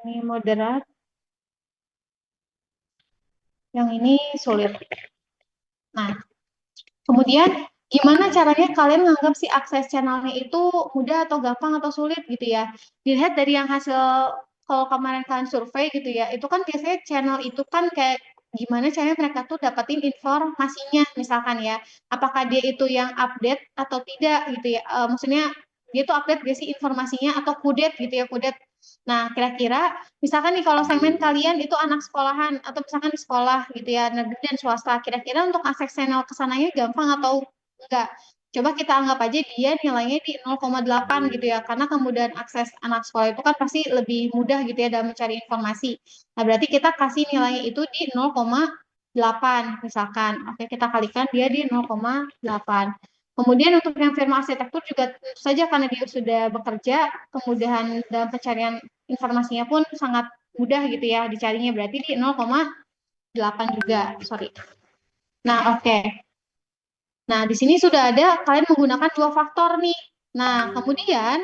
Ini moderat. Yang ini sulit. Nah, kemudian gimana caranya kalian menganggap si akses channelnya itu mudah atau gampang atau sulit gitu ya. Dilihat dari yang hasil kalau kemarin kalian survei gitu ya, itu kan biasanya channel itu kan kayak gimana caranya mereka tuh dapetin informasinya misalkan ya. Apakah dia itu yang update atau tidak gitu ya. Maksudnya dia tuh update gak sih informasinya atau kudet gitu ya, kudet. Nah, kira-kira misalkan nih kalau segmen kalian itu anak sekolahan atau misalkan di sekolah gitu ya, negeri dan swasta, kira-kira untuk akses channel ke sananya gampang atau enggak? Coba kita anggap aja dia nilainya di 0,8 gitu ya, karena kemudahan akses anak sekolah itu kan pasti lebih mudah gitu ya dalam mencari informasi. Nah, berarti kita kasih nilainya itu di 0,8 misalkan. Oke, kita kalikan dia di 0,8. Kemudian untuk yang firma arsitektur juga tentu saja karena dia sudah bekerja, kemudahan dalam pencarian informasinya pun sangat mudah gitu ya dicarinya, berarti di 0,8 juga, sorry. Nah, oke. Nah, di sini sudah ada kalian menggunakan dua faktor nih. Nah, kemudian,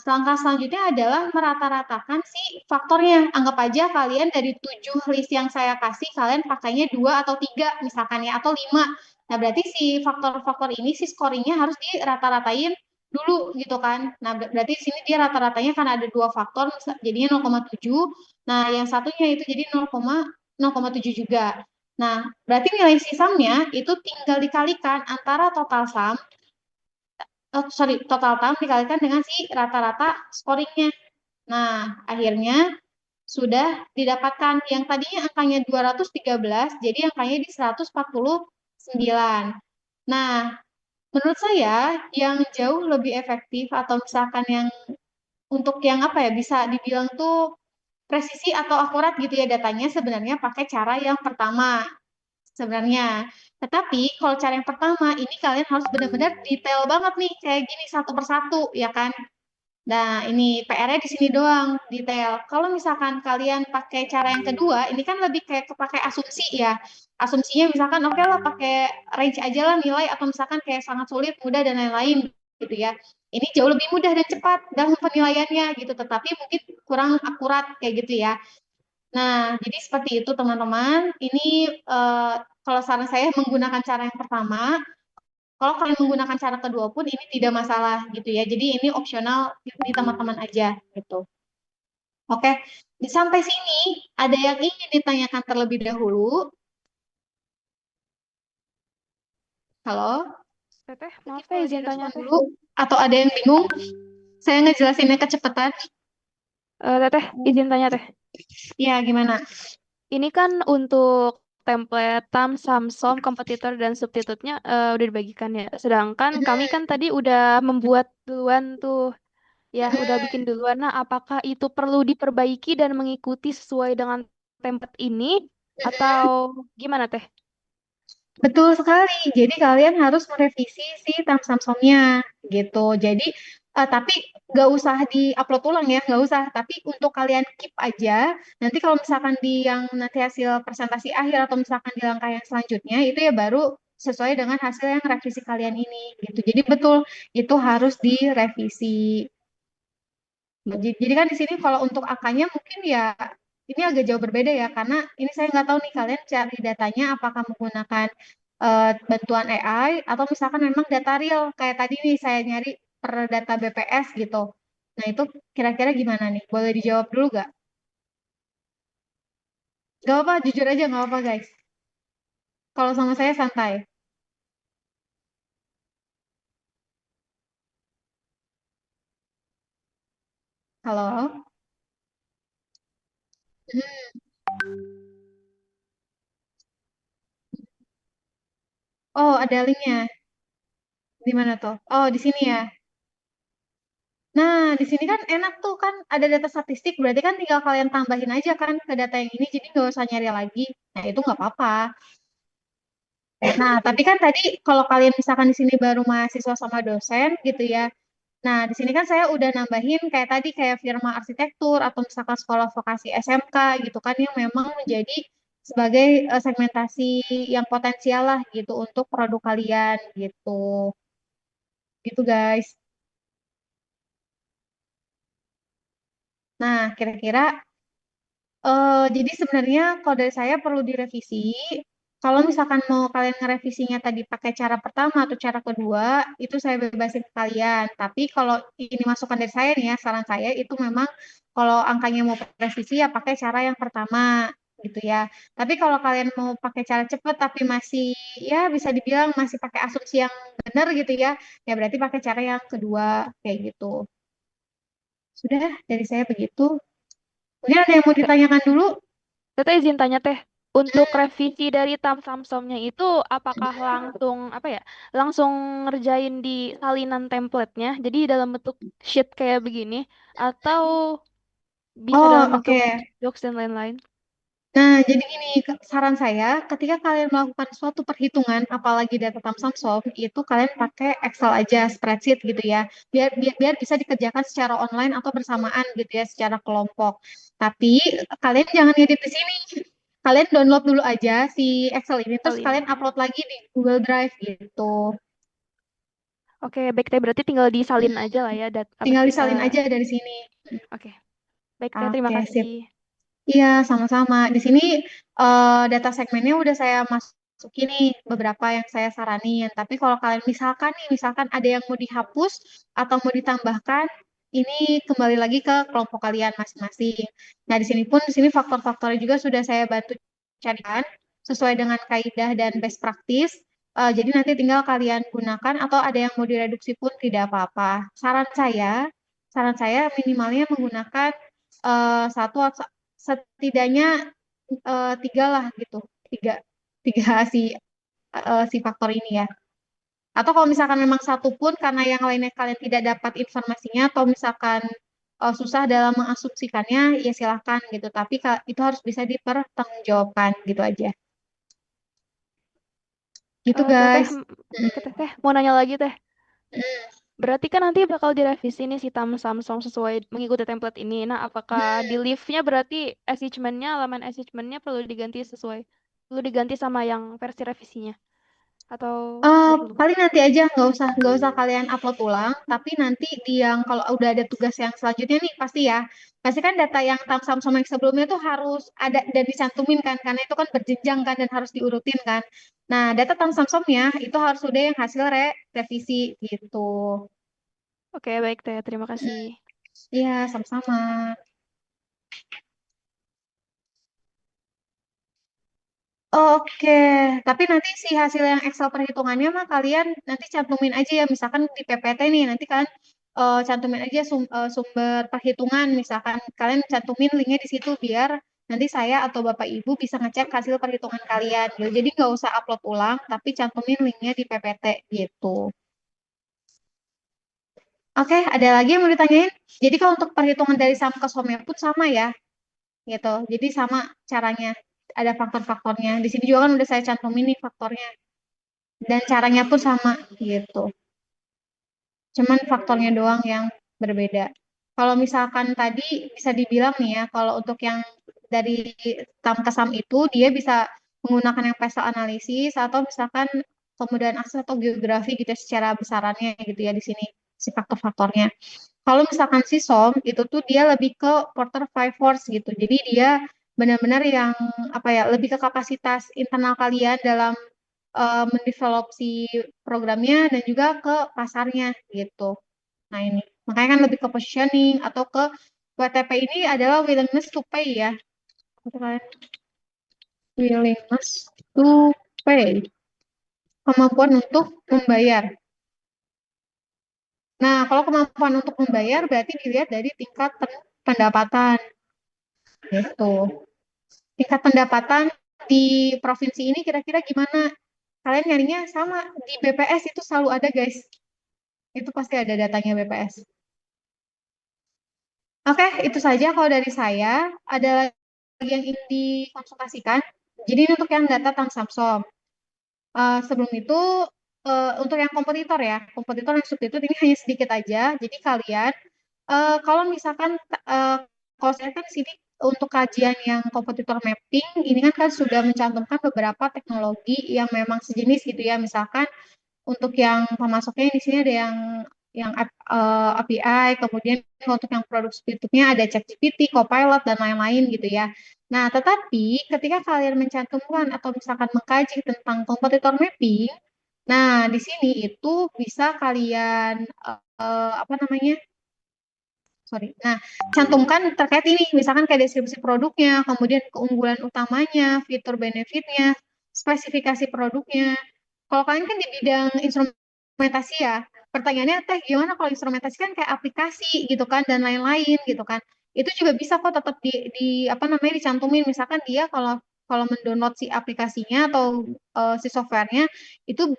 langkah selanjutnya adalah merata-ratakan si faktornya. Anggap aja kalian dari 7 list yang saya kasih, kalian pakainya 2 atau 3 misalkan ya, atau 5. Nah, berarti si faktor-faktor ini, si scoringnya harus dirata-ratain dulu gitu kan. Nah, berarti di sini dia rata-ratanya karena ada dua faktor, jadinya 0,7. Nah, yang satunya itu jadi 0,7 juga. Nah, berarti nilai sisamnya itu tinggal dikalikan antara total sum, total sum dikalikan dengan si rata-rata scoringnya. Nah, akhirnya sudah didapatkan yang tadinya angkanya 213, jadi angkanya di 149. Nah, menurut saya yang jauh lebih efektif atau misalkan yang untuk yang apa ya, bisa dibilang tuh presisi atau akurat gitu ya datanya sebenarnya pakai cara yang pertama sebenarnya. Tetapi kalau cara yang pertama ini kalian harus benar-benar detail banget nih kayak gini satu persatu ya kan. Nah, ini PR-nya di sini doang, detail. Kalau misalkan kalian pakai cara yang kedua, ini kan lebih kayak pakai asumsi ya. Asumsinya misalkan oke lah pakai range aja lah nilai atau misalkan kayak sangat sulit, mudah dan lain-lain gitu ya. Ini jauh lebih mudah dan cepat dalam penilaiannya gitu, tetapi mungkin kurang akurat kayak gitu ya. Nah, jadi seperti itu teman-teman. Ini kalau saran saya menggunakan cara yang pertama. Kalau kalian menggunakan cara kedua pun ini tidak masalah gitu ya. Jadi ini opsional di teman-teman aja gitu. Oke, sampai sini ada yang ingin ditanyakan terlebih dahulu? Halo? Teteh, maaf teh Boleh izin tanya direspon teh. dulu? Atau ada yang bingung? Saya ngejelasinnya kecepatan. Teteh, izin tanya teh. Ya, gimana? Ini kan untuk template tam, samsom, kompetitor, dan substitutnya udah dibagikan ya. Sedangkan kami kan tadi udah membuat duluan tuh. Ya, udah bikin duluan. Nah, apakah itu perlu diperbaiki dan mengikuti sesuai dengan template ini? Atau gimana teh? Betul sekali. Jadi kalian harus merevisi si Samsungnya gitu. Jadi tapi nggak usah di-upload ulang ya, nggak usah. Tapi untuk kalian keep aja. Nanti kalau misalkan di yang nanti hasil presentasi akhir atau misalkan di langkah yang selanjutnya itu ya baru sesuai dengan hasil yang revisi kalian ini gitu. Jadi betul itu harus direvisi. Jadi kan di sini kalau untuk angkanya mungkin ya ini agak jauh berbeda ya karena ini saya nggak tahu nih kalian cari datanya apakah menggunakan bantuan AI atau misalkan memang data real kayak tadi nih saya nyari per data BPS gitu. Nah itu kira-kira gimana nih? Boleh dijawab dulu nggak? Gak apa, jujur aja nggak apa guys. Kalau sama saya santai. Halo? Hmm. Oh ada linknya. Di mana tuh? Oh di sini ya. Nah, di sini kan enak tuh kan ada data statistik, berarti kan tinggal kalian tambahin aja kan ke data yang ini, jadi nggak usah nyari lagi. Nah, itu nggak apa-apa. Nah, tapi kan tadi kalau kalian misalkan di sini baru mahasiswa sama dosen gitu ya. Nah, di sini kan saya udah nambahin kayak tadi kayak firma arsitektur atau misalkan sekolah vokasi SMK gitu kan yang memang menjadi sebagai segmentasi yang potensial lah gitu untuk produk kalian gitu. Gitu guys. Nah, kira-kira jadi sebenarnya kalau dari saya perlu direvisi. Kalau misalkan mau kalian ngerevisinya tadi pakai cara pertama atau cara kedua, itu saya bebasin ke kalian. Tapi kalau ini masukan dari saya nih ya, saran saya itu memang kalau angkanya mau revisi ya pakai cara yang pertama gitu ya. Tapi kalau kalian mau pakai cara cepat tapi masih ya bisa dibilang masih pakai asumsi yang benar gitu ya, ya berarti pakai cara yang kedua kayak gitu. Sudah dari saya begitu. Mungkin ada yang mau ditanyakan dulu? Teteh izin tanya teh. Untuk revisi dari tam, samsomnya itu apakah langsung apa ya? Langsung ngerjain di salinan template-nya, jadi dalam bentuk sheet kayak begini, atau bisa Oh, dalam bentuk oke. docs dan lain-lain? Nah, jadi gini, saran saya, ketika kalian melakukan suatu perhitungan, apalagi data Samsung, itu kalian pakai Excel aja, spreadsheet gitu ya, biar bisa dikerjakan secara online atau bersamaan gitu ya, secara kelompok. Tapi kalian jangan edit di sini. Kalian download dulu aja si Excel ini, terus Salin. kalian upload lagi di Google Drive gitu. Oke, baik teh berarti tinggal disalin aja lah ya apa Tinggal sih? disalin aja dari sini. Oke, baik teh terima Oke, kasih. sip. Iya, sama-sama. Di sini data segmennya udah saya masukin nih beberapa yang saya saranin. Tapi kalau kalian misalkan nih, misalkan ada yang mau dihapus atau mau ditambahkan, ini kembali lagi ke kelompok kalian masing-masing. Nah, di sini faktor-faktornya juga sudah saya bantu carikan sesuai dengan kaidah dan best practice. Jadi nanti tinggal kalian gunakan atau ada yang mau direduksi pun tidak apa-apa. Saran saya minimalnya menggunakan satu setidaknya tiga lah gitu, tiga tiga si faktor ini ya. Atau kalau misalkan memang satu pun karena yang lainnya kalian tidak dapat informasinya atau misalkan susah dalam mengasumsikannya, ya silahkan gitu. Tapi itu harus bisa dipertanggungjawabkan gitu aja. Gitu Teteh, guys. Mm, baik teh, mau nanya lagi teh. mm, Berarti kan nanti bakal direvisi nih si Tam Samsung sesuai mengikuti template ini. Nah, apakah di mm. live-nya berarti attachment-nya, elemen attachment-nya perlu diganti sama yang versi revisinya? Atau nggak perlu? Paling nanti aja nggak usah kalian upload ulang, tapi nanti di yang kalau udah ada tugas yang selanjutnya nih pasti kan data yang Samsung yang sebelumnya tuh harus ada dan dicantumin kan karena itu kan berjenjang kan dan harus diurutin kan. Nah, data tentang Samsung-nya itu harus udah yang hasil revisi gitu. Oke, baik Teh. Terima kasih. Iya, sama-sama. Oke, tapi nanti si hasil yang Excel perhitungannya mah kalian nanti cantumin aja ya, misalkan di PPT nih, nanti kan cantumin aja sumber perhitungan, misalkan kalian cantumin linknya di situ biar nanti saya atau Bapak Ibu bisa ngecek hasil perhitungan kalian gitu. Jadi nggak usah upload ulang, tapi cantumin linknya di PPT gitu. Oke, ada lagi yang mau ditanyain? Jadi kalau untuk perhitungan dari saham ke SOM pun sama ya, gitu. Jadi sama caranya, ada faktor-faktornya. Di sini juga kan udah saya cantumin nih faktornya. Dan caranya pun sama gitu. Cuman faktornya doang yang berbeda. Kalau misalkan tadi bisa dibilang nih ya, kalau untuk yang dari saham ke saham itu dia bisa menggunakan yang pesel analisis atau misalkan kemudahan akses atau geografi gitu ya, secara besarannya gitu ya di sini si faktor-faktornya. Kalau misalkan si SOM itu tuh dia lebih ke quarter five force gitu. Jadi dia benar-benar yang apa ya, lebih ke kapasitas internal kalian dalam mendevelop si programnya dan juga ke pasarnya gitu. Nah ini, makanya kan lebih ke positioning atau ke WTP ini adalah willingness to pay ya. Apa kan? Willingness to pay, kemampuan untuk membayar. Nah, kalau kemampuan untuk membayar berarti dilihat dari tingkat pendapatan gitu. Tingkat pendapatan di provinsi ini kira-kira gimana? Kalian nyarinya sama di BPS itu selalu ada guys. Itu pasti ada datanya BPS. Oke, itu saja kalau dari saya. Ada lagi yang ingin dikonsultasikan. Jadi ini untuk yang data tentang Samsung. Sebelum itu, untuk yang kompetitor ya, kompetitor yang substitut ini hanya sedikit aja. Jadi kalian, kalau misalkan, eh, kalau saya kan di sini untuk kajian yang kompetitor mapping, ini kan sudah mencantumkan beberapa teknologi yang memang sejenis gitu ya. Misalkan untuk yang pemasoknya di sini ada yang API, kemudian untuk yang produk berikutnya ada ChatGPT, Copilot dan lain-lain gitu ya. Nah, tetapi ketika kalian mencantumkan atau misalkan mengkaji tentang kompetitor mapping, nah di sini itu bisa kalian apa namanya? Sorry. Nah, cantumkan terkait ini, misalkan kayak deskripsi produknya, kemudian keunggulan utamanya, fitur benefitnya, spesifikasi produknya. Kalau kalian kan di bidang instrumentasi ya, pertanyaannya teh gimana kalau instrumentasi kan kayak aplikasi gitu kan dan lain-lain gitu kan. Itu juga bisa kok tetap di apa namanya dicantumin, misalkan dia kalau kalau mendownload si aplikasinya atau si softwarenya itu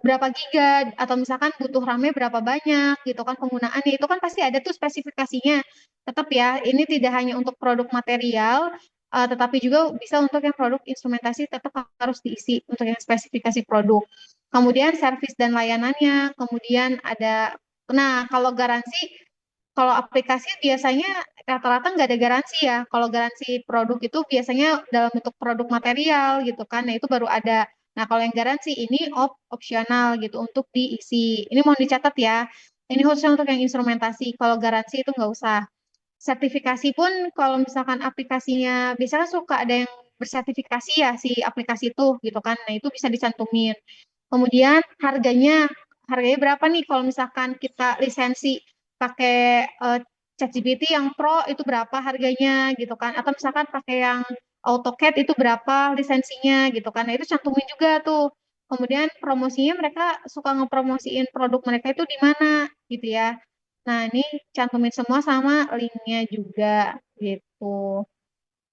berapa giga atau misalkan butuh RAM-nya berapa banyak gitu kan penggunaannya itu kan pasti ada tuh spesifikasinya. Tetap ya, ini tidak hanya untuk produk material tetapi juga bisa untuk yang produk instrumentasi tetap harus diisi untuk yang spesifikasi produk. Kemudian servis dan layanannya, kemudian ada nah kalau garansi kalau aplikasi biasanya rata-rata nggak ada garansi ya. Kalau garansi produk itu biasanya dalam bentuk produk material gitu kan. Nah itu baru ada. Nah kalau yang garansi ini opsional gitu untuk diisi. Ini mau dicatat ya. Ini khususnya untuk yang instrumentasi. Kalau garansi itu nggak usah. Sertifikasi pun kalau misalkan aplikasinya biasanya suka ada yang bersertifikasi ya si aplikasi itu gitu kan. Nah itu bisa dicantumin. Kemudian harganya berapa nih kalau misalkan kita lisensi pakai ChatGPT yang Pro itu berapa harganya gitu kan? Atau misalkan pakai yang AutoCAD itu berapa lisensinya gitu kan? Nah itu cantumin juga tuh. Kemudian promosinya mereka suka ngepromosiin produk mereka itu di mana gitu ya. Nah ini cantumin semua sama linknya juga gitu.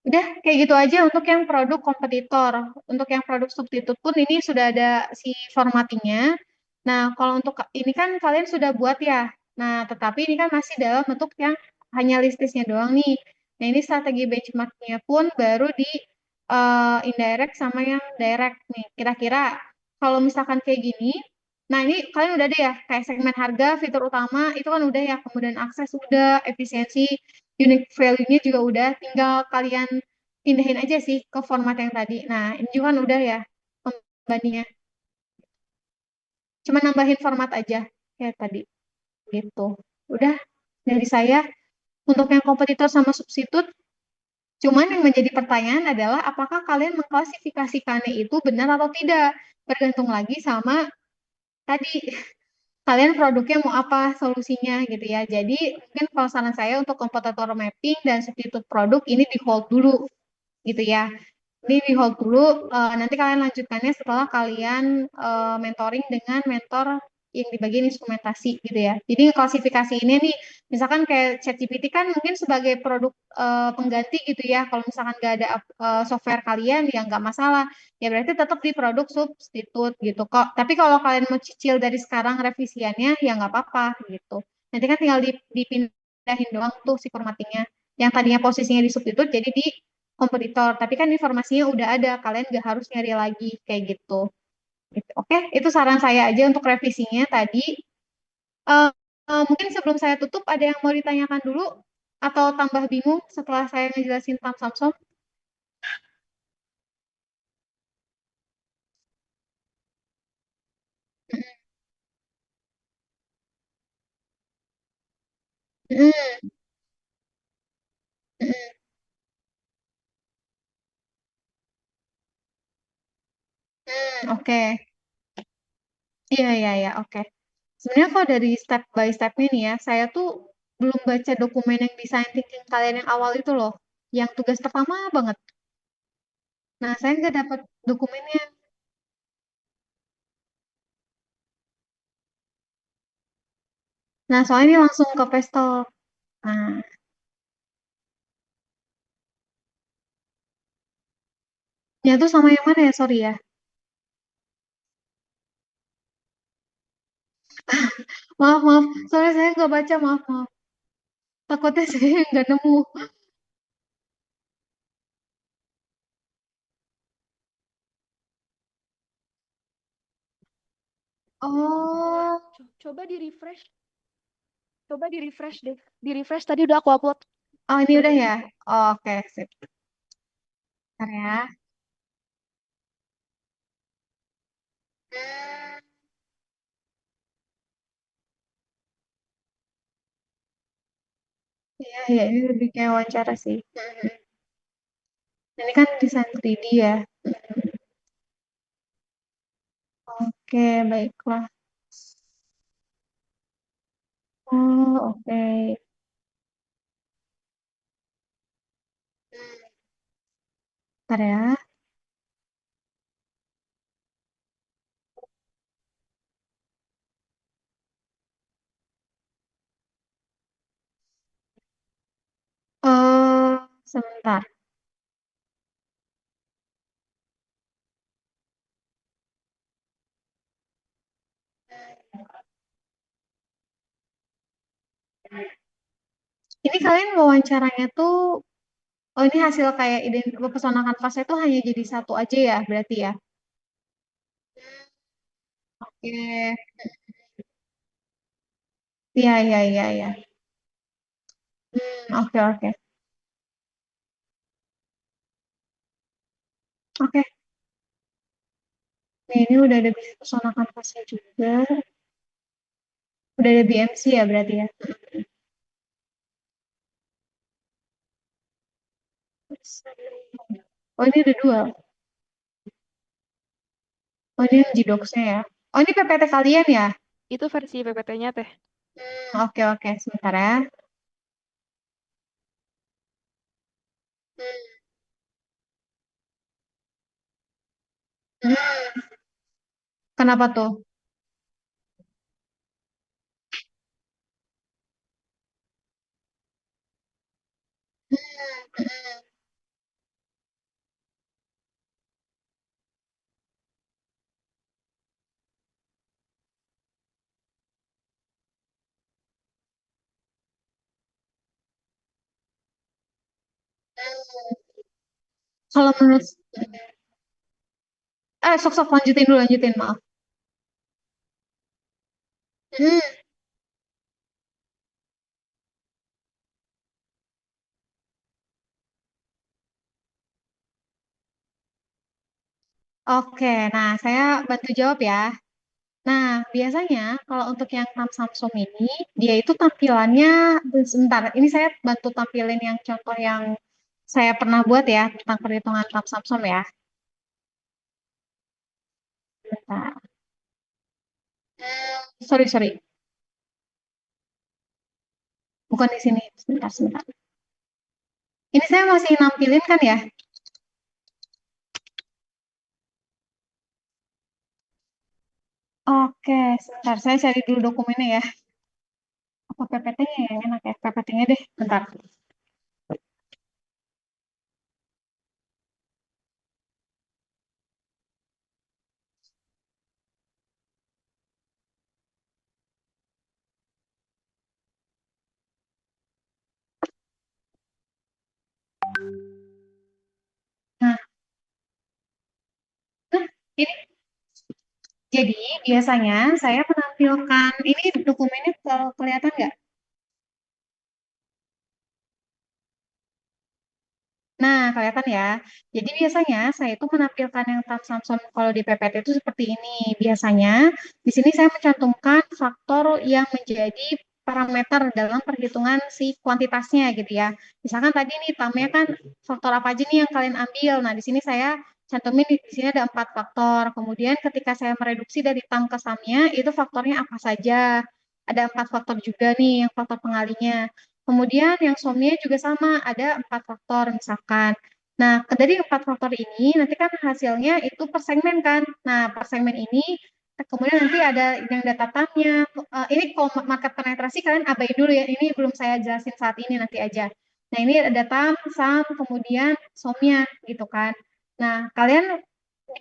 Udah kayak gitu aja untuk yang produk kompetitor. Untuk yang produk substitut pun ini sudah ada si formattingnya. Nah, kalau untuk ini kan kalian sudah buat ya. Nah, tetapi ini kan masih dalam bentuk yang hanya listisnya doang nih. Nah, ini strategi benchmarknya pun baru di indirect sama yang direct nih. Kira-kira kalau misalkan kayak gini, nah ini kalian udah ada ya, kayak segmen harga, fitur utama, itu kan udah ya, kemudian akses udah, efisiensi, unique value-nya juga udah, tinggal kalian pindahin aja sih ke format yang tadi. Nah, ini juga kan udah ya pembandingnya. Cuma nambahin format aja kayak tadi gitu. Udah dari saya untuk yang kompetitor sama substitut Cuman yang menjadi pertanyaan adalah apakah kalian mengklasifikasikannya itu benar atau tidak? Bergantung lagi sama tadi kalian produknya mau apa solusinya gitu ya. Jadi mungkin kalau saran saya untuk kompetitor mapping dan substitute produk ini di hold dulu gitu ya. Ini di hold dulu, nanti kalian lanjutkannya setelah kalian mentoring dengan mentor yang di bagian instrumentasi gitu ya. Jadi klasifikasi ini nih, misalkan kayak ChatGPT kan mungkin sebagai produk pengganti gitu ya. Kalau misalkan nggak ada software kalian ya nggak masalah. Ya berarti tetap di produk substitut gitu kok. Tapi kalau kalian mau cicil dari sekarang revisiannya ya nggak apa-apa gitu. Nanti kan tinggal dipindahin doang tuh si formattingnya. Yang tadinya posisinya di substitut jadi di kompetitor. Tapi kan informasinya udah ada, kalian nggak harus nyari lagi kayak gitu. Gitu. Oke, itu saran saya aja untuk revisinya tadi. Eh, mungkin sebelum saya tutup, ada yang mau ditanyakan dulu atau tambah bingung setelah saya ngejelasin tentang Samsung? Mm, mm, oke, iya iya iya, oke. Sebenarnya kalau dari step by stepnya nih ya, saya tuh belum baca dokumen yang design thinking kalian yang awal itu loh, yang tugas pertama banget. Nah, saya nggak dapat dokumennya. Nah, soalnya ini langsung ke Pestel. Nah, ya tuh sama yang mana ya, sorry ya. Maaf, maaf. Soalnya saya nggak baca, maaf, maaf. Takutnya saya nggak nemu. Oh, Coba di refresh, coba di refresh deh. Di refresh tadi udah aku upload. oh ini Baru udah ini. ya. Oh, oke, sip. Bentar ya. Hmm, iya, iya, ini lebih kayak wawancara sih. Ini kan desain 3D ya. Oke, baiklah. Oh, oke. Bentar ya. Sebentar. Ini kalian wawancaranya tuh, oh ini hasil kayak ide pesona kanvasnya tuh hanya jadi satu aja ya, berarti ya. Oke. Iya, iya, iya, iya. Oke, oke. Oke, nih, ini udah ada bisa pesona kanvasnya juga. Udah ada BMC ya berarti ya. Oh ini ada dua. Oh ini Gdocs-nya ya. Oh ini PPT kalian ya. Itu versi PPT-nya teh. Oke oke sebentar ya. Hmm, kenapa tuh? Kalau menurut sok sok lanjutin dulu lanjutin maaf. Hmm, oke, nah saya bantu jawab ya. Nah, biasanya kalau untuk yang Tam Samsung ini, dia itu tampilannya sebentar. Ini saya bantu tampilin yang contoh yang saya pernah buat ya tentang perhitungan Samsung ya. Bentar. Sorry, sorry. Bukan di sini. Sebentar, sebentar. Ini saya masih nampilin kan ya? Oke, sebentar. Saya cari dulu dokumennya ya. Apa PPT-nya yang enak ya? PPT-nya deh. Bentar. Nah, ini jadi biasanya saya menampilkan ini dokumennya kelihatan nggak? Nah, kelihatan ya. Jadi biasanya saya itu menampilkan yang Samsung kalau di PPT itu seperti ini. Biasanya di sini saya mencantumkan faktor yang menjadi parameter dalam perhitungan si kuantitasnya gitu ya. Misalkan tadi nih tamnya kan faktor apa aja nih yang kalian ambil. Nah, di sini saya cantumin di sini ada 4 faktor. Kemudian ketika saya mereduksi dari tam ke samnya itu faktornya apa saja. Ada 4 faktor juga nih yang faktor pengalinya. Kemudian yang somnya juga sama, ada 4 faktor misalkan. Nah, dari 4 faktor ini nanti kan hasilnya itu per segmen kan. Nah, per segmen ini kemudian nanti ada yang data tamnya. Ini kalau market penetrasi kalian abain dulu ya. Ini belum saya jelasin saat ini nanti aja. Nah, ini ada tam, sum, kemudian somnya gitu kan. Nah, kalian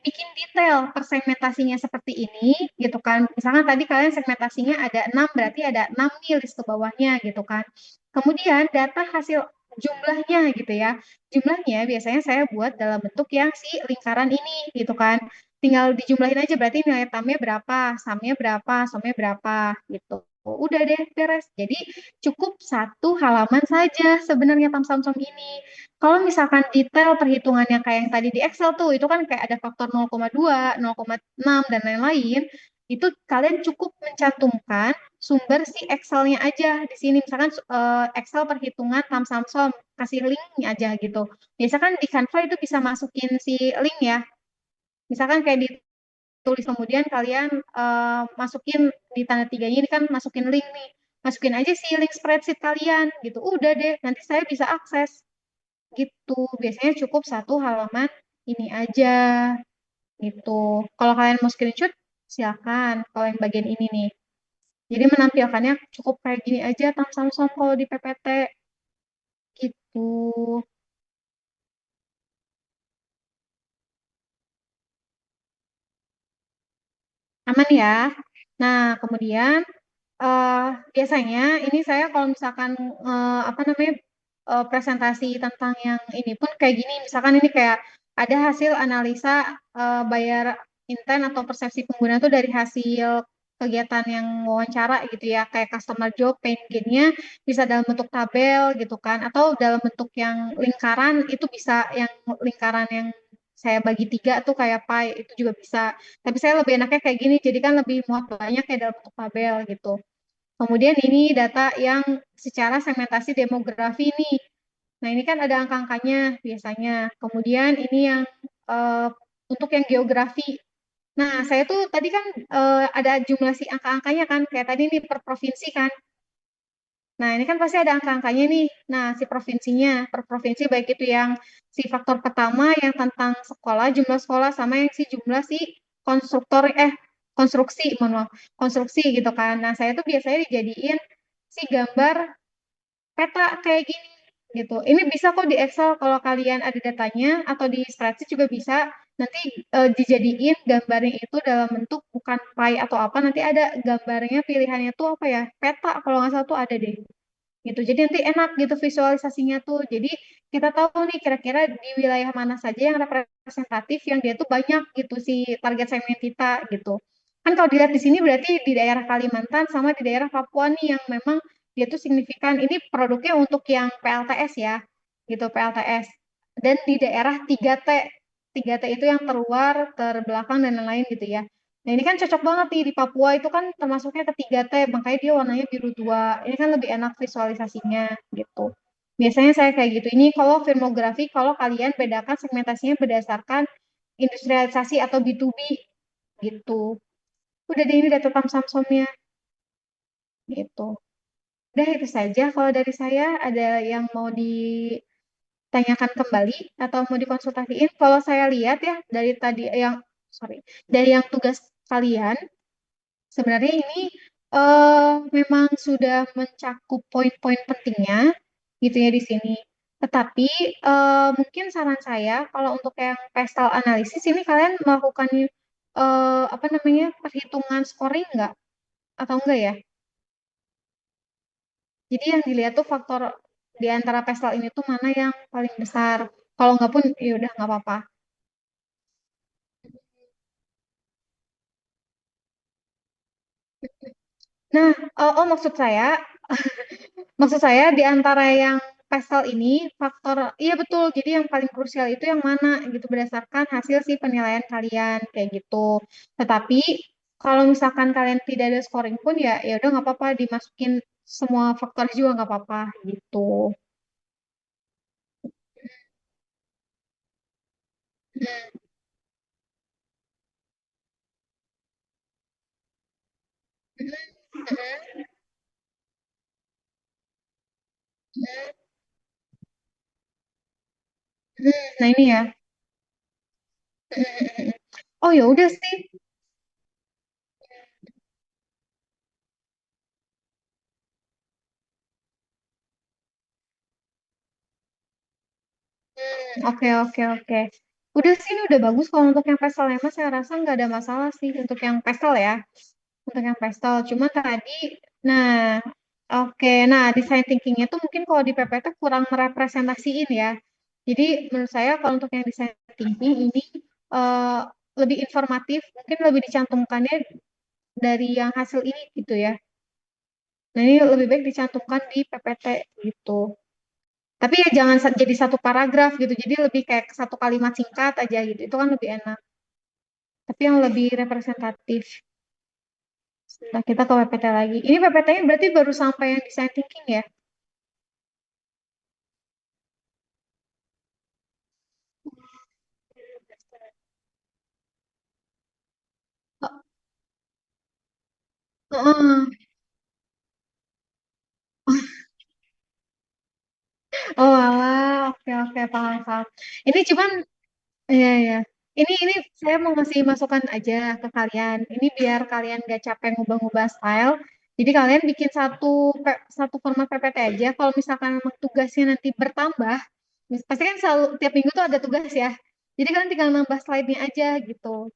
bikin detail persegmentasinya seperti ini gitu kan. Misalkan tadi kalian segmentasinya ada 6 berarti ada 6 nih list ke bawahnya gitu kan. Kemudian data hasil jumlahnya gitu ya. Jumlahnya biasanya saya buat dalam bentuk yang si lingkaran ini gitu kan. Tinggal dijumlahin aja berarti nilai tamnya berapa, samnya berapa, somnya berapa gitu. Udah deh beres. Jadi cukup 1 halaman saja sebenarnya tam Samsung ini. Kalau misalkan detail perhitungannya kayak yang tadi di Excel tuh, itu kan kayak ada faktor 0,2, 0,6, dan lain-lain, itu kalian cukup mencantumkan sumber si Excel-nya aja di sini. Misalkan Excel perhitungan tam Samsung, kasih link aja gitu. Biasa kan di Canva itu bisa masukin si link ya. Misalkan kayak ditulis kemudian kalian masukin di tanda tiganya ini kan masukin link nih. Masukin aja si link spreadsheet kalian gitu. Udah deh, nanti saya bisa akses gitu. Biasanya cukup 1 halaman ini aja gitu. Kalau kalian mau screenshot, silakan. Kalau yang bagian ini nih. Jadi menampilkannya cukup kayak gini aja tam Samsung kalau di PPT gitu. Aman ya. Nah, kemudian eh biasanya ini saya kalau misalkan apa namanya presentasi tentang yang ini pun kayak gini, misalkan ini kayak ada hasil analisa bayar intent atau persepsi pengguna itu dari hasil kegiatan yang wawancara gitu ya, kayak customer job, pain gain-nya bisa dalam bentuk tabel gitu kan, atau dalam bentuk yang lingkaran itu bisa yang lingkaran yang saya bagi 3 tuh kayak pie itu juga bisa. Tapi saya lebih enaknya kayak gini, jadi kan lebih muat banyak kayak dalam bentuk tabel gitu. Kemudian ini data yang secara segmentasi demografi nih. Nah, ini kan ada angka-angkanya biasanya. Kemudian ini yang eh, untuk yang geografi. Nah, saya tuh tadi kan ada jumlah si angka-angkanya kan, kayak tadi nih per provinsi kan. Nah, ini kan pasti ada angka-angkanya nih. Nah, si provinsinya, per provinsi baik itu yang si faktor pertama yang tentang sekolah, jumlah sekolah sama yang si jumlah si konstruktor konstruksi, mohon maaf, konstruksi gitu kan. Nah, saya tuh biasanya dijadiin si gambar peta kayak gini gitu. Ini bisa kok di Excel kalau kalian ada datanya atau di spreadsheet juga bisa. Nanti dijadiin gambarnya itu dalam bentuk bukan pie atau apa, nanti ada gambarnya pilihannya tuh apa ya? Peta kalau nggak salah tuh ada deh gitu. Jadi nanti enak gitu visualisasinya tuh. Jadi kita tahu nih kira-kira di wilayah mana saja yang representatif yang dia tuh banyak gitu si target segmen kita gitu. Kan kalau dilihat di sini berarti di daerah Kalimantan sama di daerah Papua nih yang memang dia tuh signifikan. Ini produknya untuk yang PLTS ya, gitu PLTS. Dan di daerah 3T, 3T itu yang terluar, terbelakang dan lain-lain gitu ya. Nah ini kan cocok banget nih di Papua itu kan termasuknya ketiga T, makanya dia warnanya biru tua. Ini kan lebih enak visualisasinya gitu. Biasanya saya kayak gitu. Ini kalau filmografi, kalau kalian bedakan segmentasinya berdasarkan industrialisasi atau B2B gitu. Udah deh, ini udah tentang Samsungnya gitu. Udah itu saja kalau dari saya. Ada yang mau ditanyakan kembali atau mau dikonsultasiin? Kalau saya lihat ya dari tadi yang sorry, dari yang tugas kalian, sebenarnya ini memang sudah mencakup poin-poin pentingnya gitu ya di sini. Tetapi mungkin saran saya kalau untuk yang pastel analisis ini kalian melakukan apa namanya perhitungan scoring nggak atau enggak ya? Jadi yang dilihat tuh faktor di antara pastel ini tuh mana yang paling besar. Kalau nggak pun ya udah nggak apa-apa. Nah, maksud saya, di antara yang pastel ini faktor, iya betul. Jadi yang paling krusial itu yang mana gitu berdasarkan hasil si penilaian kalian kayak gitu. Tetapi kalau misalkan kalian tidak ada scoring pun ya ya udah nggak apa-apa dimasukin semua faktor juga nggak apa-apa gitu. Nah ini ya. Oh ya udah sih. Oke, oke, oke. Udah sih, ini udah bagus kalau untuk yang pastelnya mas, saya rasa nggak ada masalah sih untuk yang pastel ya. Untuk yang pastel. Cuma tadi, nah, oke. Nah, design thinkingnya tuh mungkin kalau di PPT kurang merepresentasiin ya. Jadi menurut saya kalau untuk yang design thinking ini eh, lebih informatif, mungkin lebih dicantumkannya dari yang hasil ini gitu ya. Nah, ini lebih baik dicantumkan di PPT gitu. Tapi ya jangan jadi satu paragraf gitu. Jadi lebih kayak satu kalimat singkat aja gitu. Itu kan lebih enak. Tapi yang lebih representatif. Nah, kita ke PPT lagi. Ini PPT-nya berarti baru sampai yang design thinking ya? Heeh. Oh alah, oke oke paham paham. Ini cuman, iya ya. Ini saya mau ngasih masukan aja ke kalian. Ini biar kalian gak capek ngubah-ngubah style. Jadi kalian bikin satu format PPT aja. Kalau misalkan memang tugasnya nanti bertambah, pasti kan selalu tiap minggu tuh ada tugas ya. Jadi kalian tinggal nambah slide-nya aja gitu.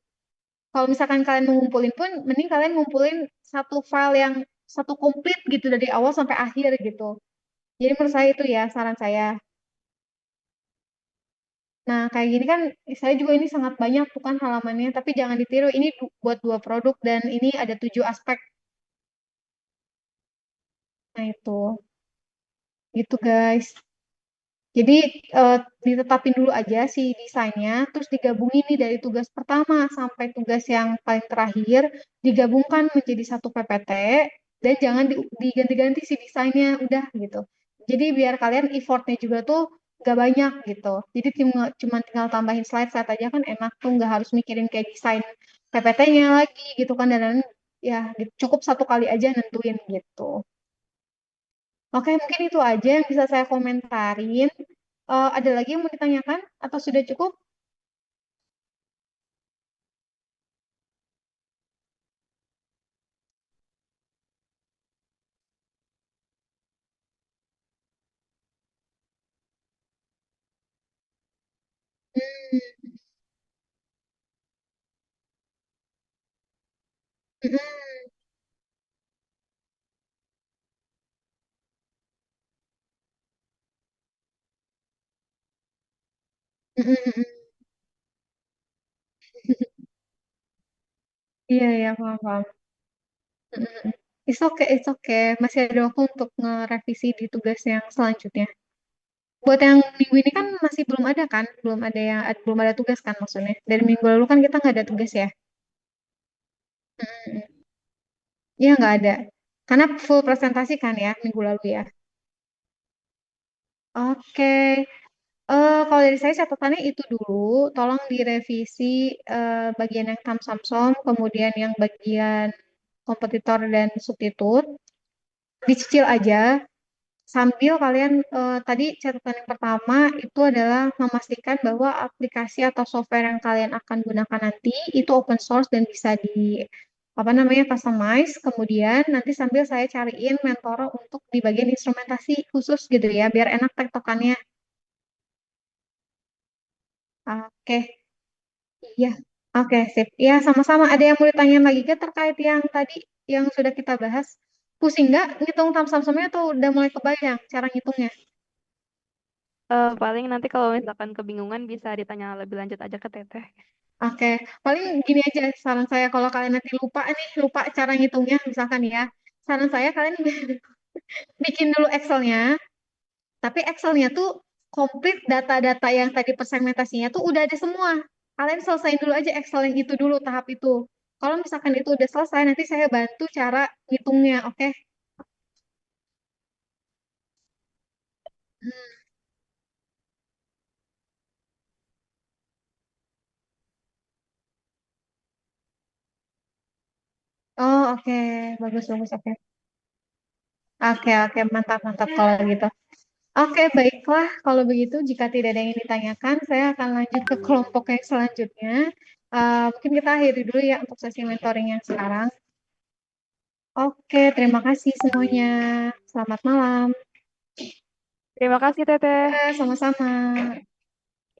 Kalau misalkan kalian mau ngumpulin pun, mending kalian ngumpulin satu file yang satu komplit gitu dari awal sampai akhir gitu. Jadi menurut saya itu ya saran saya. Nah, kayak gini kan saya juga ini sangat banyak bukan halamannya, tapi jangan ditiru. Ini buat dua produk dan ini ada 7 aspek. Nah, itu. Gitu, guys. Jadi ditetapin dulu aja si desainnya, terus digabungin nih dari tugas pertama sampai tugas yang paling terakhir, digabungkan menjadi satu PPT dan jangan diganti-ganti si desainnya, udah gitu. Jadi biar kalian effortnya juga tuh gak banyak gitu. Jadi cuma tinggal tambahin slide-slide aja kan enak tuh, nggak harus mikirin kayak desain PPT-nya lagi gitu kan, dan ya gitu. Cukup satu kali aja nentuin gitu. Oke, mungkin itu aja yang bisa saya komentarin. Ada lagi yang mau ditanyakan atau sudah cukup? Hmm, mm, mm, mm, mm, mm. Iya, iya, paham, paham. Mm, mm, mm. It's okay, it's okay. Masih ada waktu untuk ngerevisi di tugas yang selanjutnya. Buat yang minggu ini kan masih belum ada kan? Belum ada tugas kan maksudnya. Dari minggu lalu kan kita nggak ada tugas ya? Mm, mm, mm. Iya, nggak ada. Karena full presentasi kan ya minggu lalu ya. Oke. Kalau dari saya catatannya itu dulu, tolong direvisi bagian yang tam samsom, kemudian yang bagian kompetitor dan substitut, dicicil aja. Sambil kalian tadi catatan yang pertama itu adalah memastikan bahwa aplikasi atau software yang kalian akan gunakan nanti itu open source dan bisa di apa namanya customize. Kemudian nanti sambil saya cariin mentor untuk di bagian instrumentasi khusus gitu ya, biar enak tektokannya. Oke, iya. Oke, sip. Ya, sama-sama. Ada yang mau ditanyain lagi ke terkait yang tadi yang sudah kita bahas? Pusing nggak ngitung tam-samsumnya atau udah mulai kebayang cara ngitungnya? Paling nanti kalau misalkan kebingungan bisa ditanya lebih lanjut aja ke Teteh. Oke, paling gini aja saran saya kalau kalian nanti lupa nih, lupa cara ngitungnya misalkan ya. Saran saya kalian bikin dulu Excel-nya, tapi Excel-nya tuh komplit data-data yang tadi persegmentasinya tuh udah ada semua. Kalian selesaiin dulu aja Excel yang itu dulu tahap itu. Kalau misalkan itu udah selesai, nanti saya bantu cara ngitungnya, oke? Hmm. Oh, oke. Bagus, bagus, oke. Oke, oke, mantap, mantap kalau gitu. Oke, baiklah. Kalau begitu, jika tidak ada yang ingin ditanyakan, saya akan lanjut ke kelompok yang selanjutnya. Mungkin kita akhiri dulu ya untuk sesi mentoring yang sekarang. Oke, terima kasih semuanya. Selamat malam. Terima kasih Teteh. Ya, sama-sama.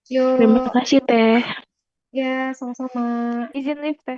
Terima Yuk, kasih Teh. ya, sama-sama. Izin lift Teh.